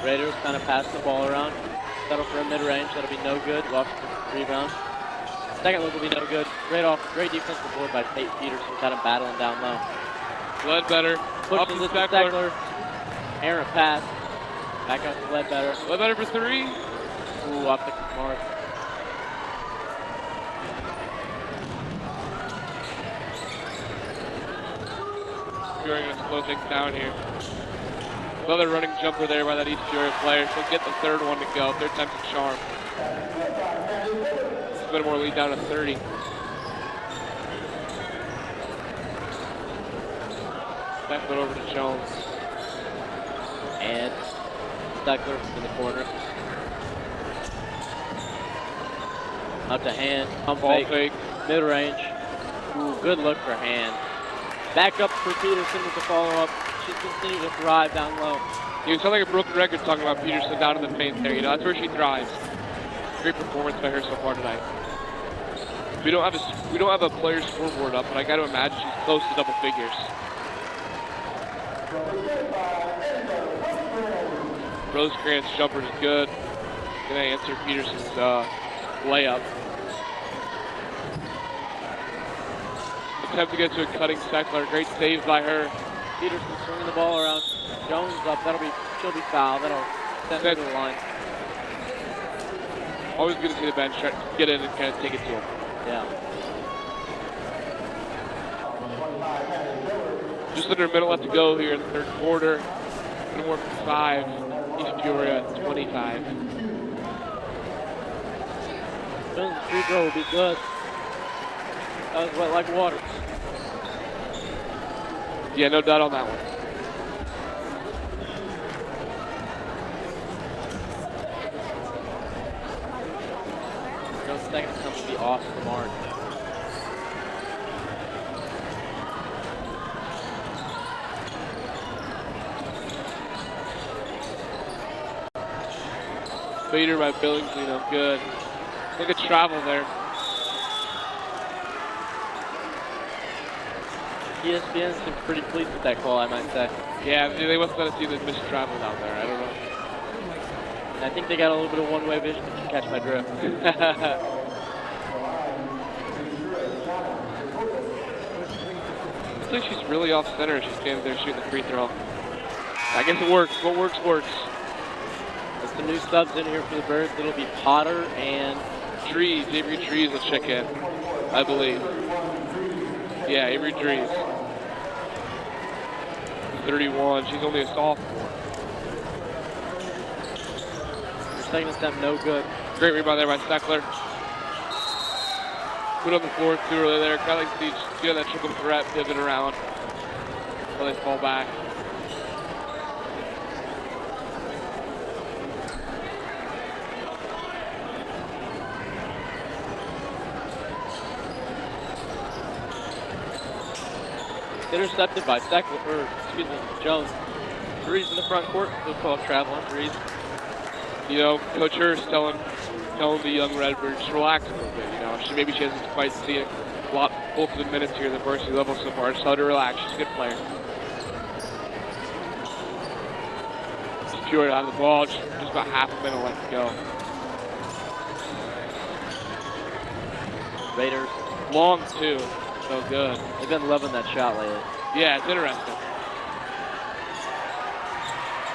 [SPEAKER 1] Raiders kind of pass the ball around. Settle for a mid-range. That'll be no good. Lost the rebound. Second look will be no good. Great defensive board by Tate Peterson. Got him battling down low.
[SPEAKER 2] Ledbetter.
[SPEAKER 1] Pushes it to Steckler. Errant pass. Back out to Ledbetter.
[SPEAKER 2] Ledbetter for three.
[SPEAKER 1] Ooh, off the mark.
[SPEAKER 2] Peoria going to slow things down here. Another running jumper there by that East Peoria player. She'll get the third one to go. Third time's a charm. Metamora lead down to 30. Back it over to Jones.
[SPEAKER 1] And Steckler in the corner. Up to hand. Pump fake. Mid-range. Ooh, good look for hand. Back up for Peterson with the follow-up. She's continuing to thrive down low.
[SPEAKER 2] You sound like a broken record talking about Peterson down in the paint there. You know, that's where she thrives. Great performance by her so far tonight. We don't have a player scoreboard up, but I got to imagine she's close to double figures. Rosecrans' jumper is good. Gonna answer Peterson's layup. Attempt to get to a cutting Steckler. Great save by her.
[SPEAKER 1] Peterson swinging the ball around. Jones up. She'll be fouled. That'll send her to the line.
[SPEAKER 2] Always good to see the bench try to get in and kind of take it to him.
[SPEAKER 1] Yeah.
[SPEAKER 2] Just under a minute left to go here in the third quarter. Metamora 5, East Peoria 25.
[SPEAKER 1] Jones' free throw will be good. That was wet like water.
[SPEAKER 2] Yeah, no doubt on that one.
[SPEAKER 1] Jones' second attempt will be off the mark.
[SPEAKER 2] Fader by Billingsley, no good. Look at travel there.
[SPEAKER 1] ESPN seems pretty pleased with that call, I might say.
[SPEAKER 2] Yeah, they must have seen the missed travel down there. I don't know.
[SPEAKER 1] And I think they got a little bit of one-way vision, if you catch my drift.
[SPEAKER 2] Looks like she's really off center. She's standing there shooting the free throw. I guess it works. What works, works.
[SPEAKER 1] There's some new subs in here for the Birds. It'll be Potter and
[SPEAKER 2] Avery Trees will check in, I believe. Yeah, Avery Trees. 31, she's only a sophomore.
[SPEAKER 1] Her second attempt, no good.
[SPEAKER 2] Great rebound there by Steckler. Put on the floor too early there. Kind of like to get that triple threat, pivot around. While they fall back.
[SPEAKER 1] Intercepted by Steckler, or excuse me, Jones. Threes in the front court. They'll call traveling threes.
[SPEAKER 2] You know, Coach Hurst telling the young Redbirds, just relax a little bit. You know, maybe she hasn't quite seen a lot, both of the minutes here at the varsity level so far. Just tell her to relax. She's a good player. East Peoria on the ball. Just about half a minute left to go.
[SPEAKER 1] Raiders.
[SPEAKER 2] Long too. So good.
[SPEAKER 1] They've been loving that shot lately.
[SPEAKER 2] Yeah, it's interesting.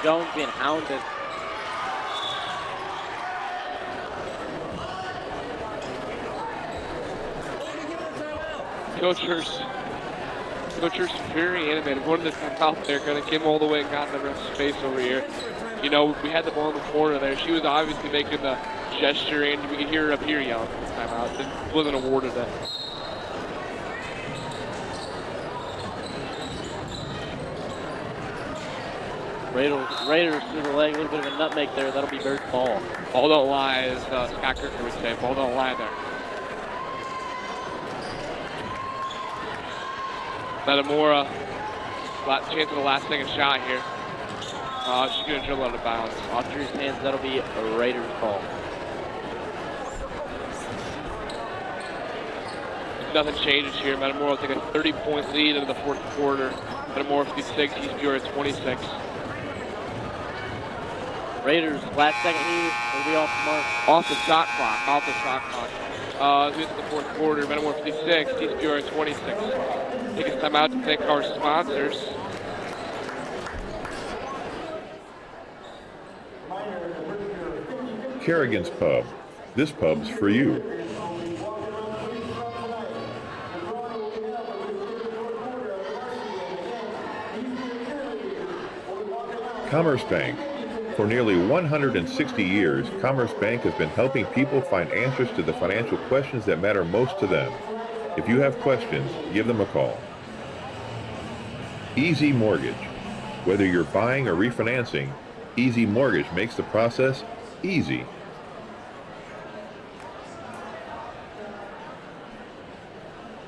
[SPEAKER 1] Jones being hounded.
[SPEAKER 2] Coach Hurst very animated. One of the time out there, kind of came all the way and got in the ref's face over here. You know, we had the ball in the corner there. She was obviously making the gesture, and we could hear her up here yelling for the timeout. It wasn't awarded it.
[SPEAKER 1] Raiders through the leg, a little bit of a nutmeg there. That'll be Bird's ball.
[SPEAKER 2] Ball don't lie, as Scott Kerker would say. Ball don't lie there. Metamora, chance of the last second shot here. She's going to dribble out of bounds.
[SPEAKER 1] Off Drew's hands, that'll be a Raiders ball.
[SPEAKER 2] Nothing changes here. Metamora will take a 30-point lead into the fourth quarter. Metamora 56, East Peoria 26.
[SPEAKER 1] Raiders, last second here, will be off the mark.
[SPEAKER 2] Off the shot clock. This is the fourth quarter. Metamora 56, East Peoria 26. Take a time out to thank our sponsors.
[SPEAKER 16] Kerrigan's Pub. This pub's for you. Commerce Bank. For nearly 160 years, Commerce Bank has been helping people find answers to the financial questions that matter most to them. If you have questions, give them a call. Easy Mortgage. Whether you're buying or refinancing, Easy Mortgage makes the process easy.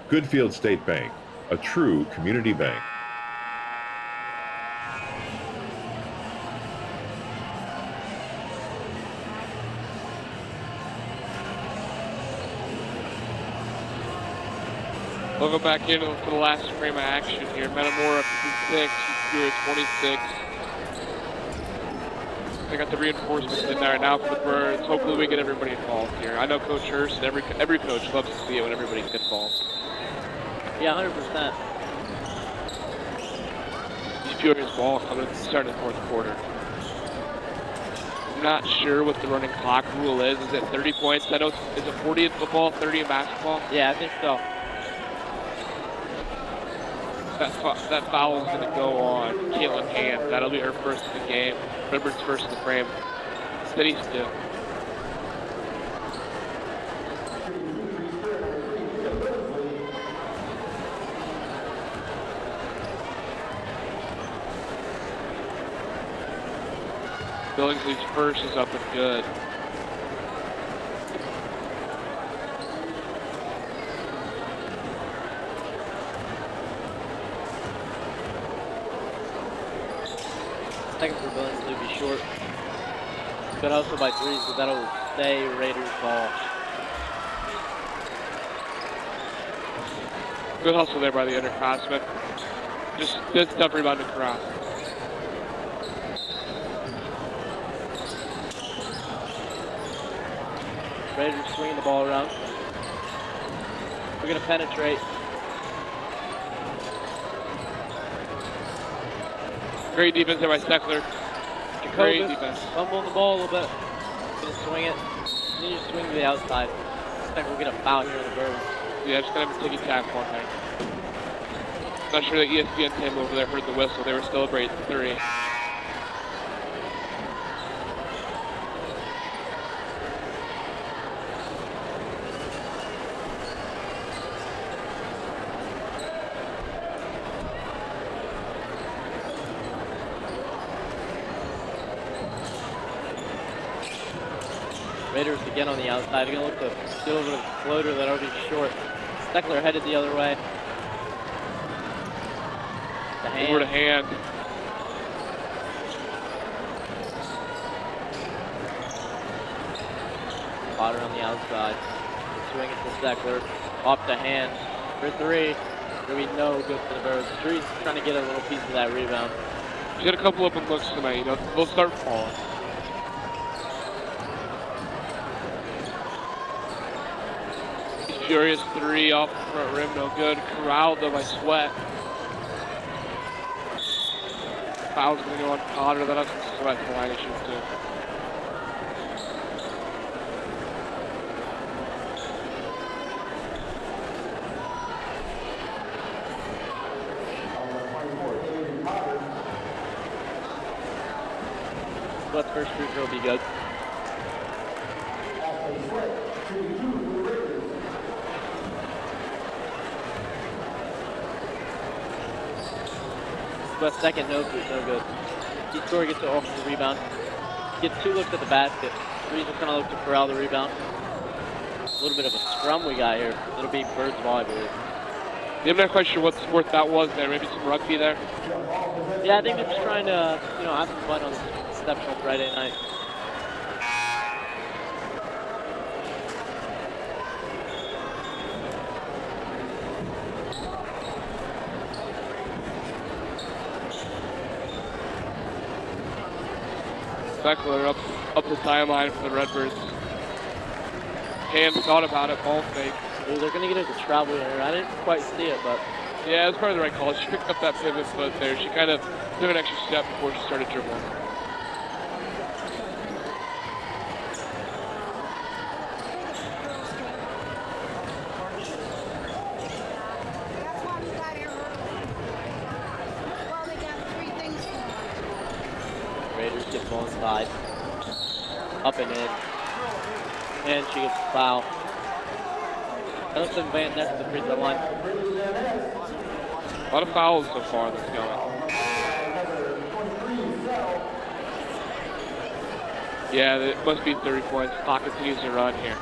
[SPEAKER 16] Goodfield State Bank, a true community bank.
[SPEAKER 2] We'll go back in for the last frame of action here. Metamora 56, East Peoria 26. They got the reinforcements in there now for the Birds. Hopefully we get everybody involved here. I know Coach Hurst and every coach loves to see it when everybody gets involved.
[SPEAKER 1] Yeah, 100%.
[SPEAKER 2] East Peoria's ball coming starting the fourth quarter. I'm not sure what the running clock rule is. Is it 30 points? I know is it 40 in football, 30 in basketball?
[SPEAKER 1] Yeah, I think so.
[SPEAKER 2] That foul is going to go on Caitlin Hand. That'll be her first of the game. Redbird's first in the frame. Steady still. Billingsley's first is up and good.
[SPEAKER 1] Second for Billingsley will be short. But also by three, so that'll stay Raiders ball.
[SPEAKER 2] Good hustle there by the underclassmen. Just good stuff rebound to cross.
[SPEAKER 1] Raiders swinging the ball around. We're going to penetrate.
[SPEAKER 2] Great defense there by Steckler. Great defense.
[SPEAKER 1] Fumble the ball a little bit. Going to swing it. Continue to swing to the outside. like we'll get a foul here in the Birds.
[SPEAKER 2] Yeah, just gonna have a ticky tack on there. Not sure that ESPN team over there heard the whistle. They were celebrating 3.
[SPEAKER 1] Raiders again on the outside. They're going to look to get over the floater that'll be short. Steckler headed the other way. The hand.
[SPEAKER 2] Over to hand.
[SPEAKER 1] Potter on the outside. Swing it to Steckler. Off the hand. For 3. It'll be no good for the Birds. Trees trying to get a little piece of that rebound.
[SPEAKER 2] She had a couple open looks tonight. You know, they'll start falling. Furious 3 off the front rim, no good. Corralled though by Sweat. Foul's gonna go on Potter. That has some Sweat to line issues too.
[SPEAKER 1] Sweat's first free throw will be good. But second, no good. East Peoria gets off the rebound. Gets 2 looks at the basket. Trees are trying to look to corral the rebound. A little bit of a scrum we got here. It'll be Birds ball, I believe.
[SPEAKER 2] Yeah, I'm not quite sure what sport that was there. Maybe some rugby there.
[SPEAKER 1] Yeah, I think they're just trying to, have some fun on this exceptional Friday night.
[SPEAKER 2] Steckler up the sideline for the Redbirds. Hand thought about it, ball fake.
[SPEAKER 1] Ooh, they're going to get it to travel here. I didn't quite see it, but...
[SPEAKER 2] Yeah, it's probably the right call. She picked up that pivot foot there. She kind of took an extra step before she started dribbling.
[SPEAKER 1] Raiders get the ball inside. Up and in. And she gets a foul. Ellison Van Ness at the free throw line.
[SPEAKER 2] A lot of fouls so far that's going. Yeah, it must be 30 points. Clock continues to run here.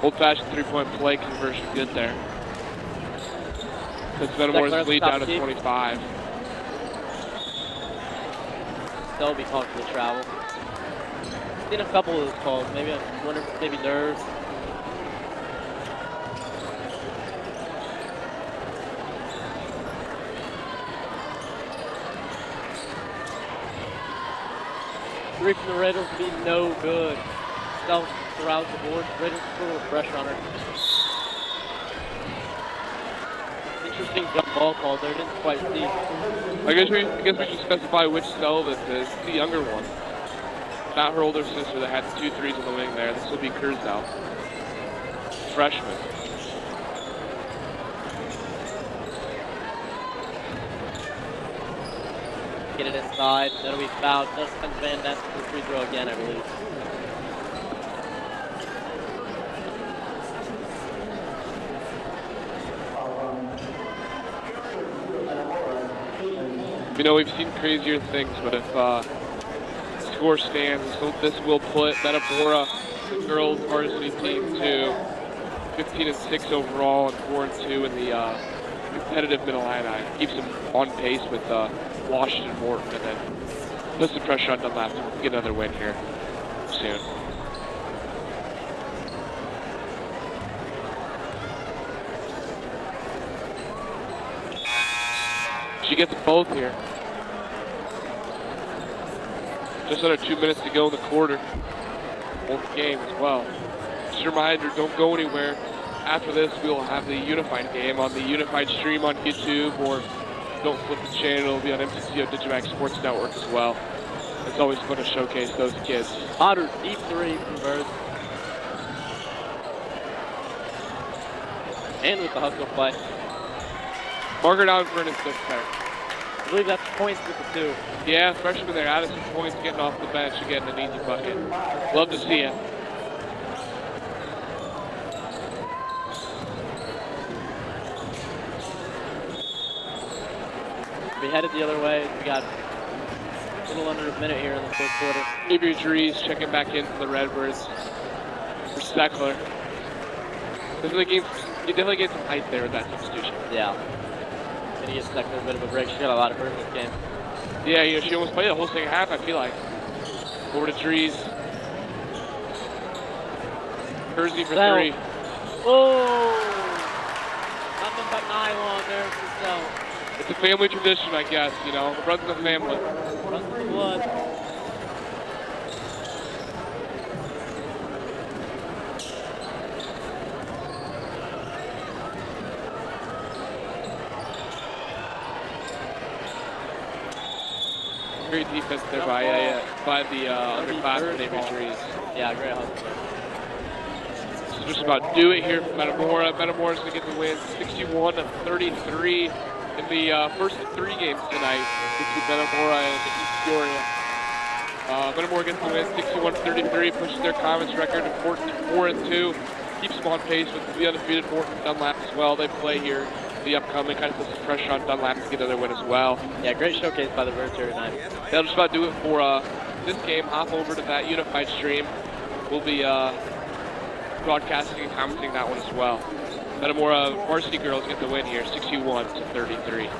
[SPEAKER 2] Old-fashioned three-point play conversion good there. Puts Metamora's lead down to 25.
[SPEAKER 1] They'll be called for the travel. Seen a couple of those calls. Maybe I wonder if maybe nerves. Three from the Raiders will be no good. Self throughout the board. Raiders put a little pressure on her. Interesting jump ball call there. Didn't quite see.
[SPEAKER 2] I guess we should specify which cell this is. The younger one. Not her older sister that had 2 threes in the wing there. This will be Kurzow. Freshman.
[SPEAKER 1] Get it inside. That'll be fouled. Dustin Van Ness for the free throw again, I believe.
[SPEAKER 2] You know, we've seen crazier things, but if score stands, this will put Metamora, the girls varsity team, to 15-6 overall and 4-2 in the competitive Mid-Illini. Keeps them on pace with Washington Morton, and then puts some pressure on Dunlap to get another win here soon. She gets both here. Just under 2 minutes to go in the quarter. Both games as well. Just a reminder, don't go anywhere. after this, we will have the unified game on the unified stream on YouTube, or don't flip the channel, it'll be on MTCO digiMAX Sports Network as well. It's always fun to showcase those kids.
[SPEAKER 1] Potter, deep three from Birds. And with the hustle play.
[SPEAKER 2] Margaret Osborne is good player.
[SPEAKER 1] I believe that's points with the 2.
[SPEAKER 2] Yeah, freshman there, added some points, getting off the bench and getting an easy bucket. Love to see it.
[SPEAKER 1] We headed the other way. We got a little under a minute here in the fourth quarter.
[SPEAKER 2] Avery Dries checking back in for the Redbirds. For Steckler. You definitely get some height there with that substitution.
[SPEAKER 1] Yeah. Gonna give Steckler a bit of a break. She got a lot of hurt in this game.
[SPEAKER 2] Yeah, you know, she almost played the whole second half, I feel like. Over to Dries. Kersey for 3.
[SPEAKER 1] Oh! Nothing but nylon there for Sell.
[SPEAKER 2] It's a family tradition, I guess, you know. It runs in the family.
[SPEAKER 1] Runs in the blood.
[SPEAKER 2] Great defense there by the underclassmen, Avery Dries.
[SPEAKER 1] Yeah, great hustle.
[SPEAKER 2] This is just about do it here for Metamora. Metamora's going to get the win 61-33 in the first 3 games tonight between Metamora and East Peoria. Metamora gets the win 61-33, pushes their conference record to 4-2, keeps them on pace with the undefeated Morton Dunlap as well. They play here the upcoming, kind of puts some pressure on Dunlap to get another win as well.
[SPEAKER 1] Yeah, great showcase by the Birds here tonight.
[SPEAKER 2] That'll just about do it for this game. Hop over to that unified stream. We'll be broadcasting and commenting that one as well. Metamora varsity girls get the win here, 61-33.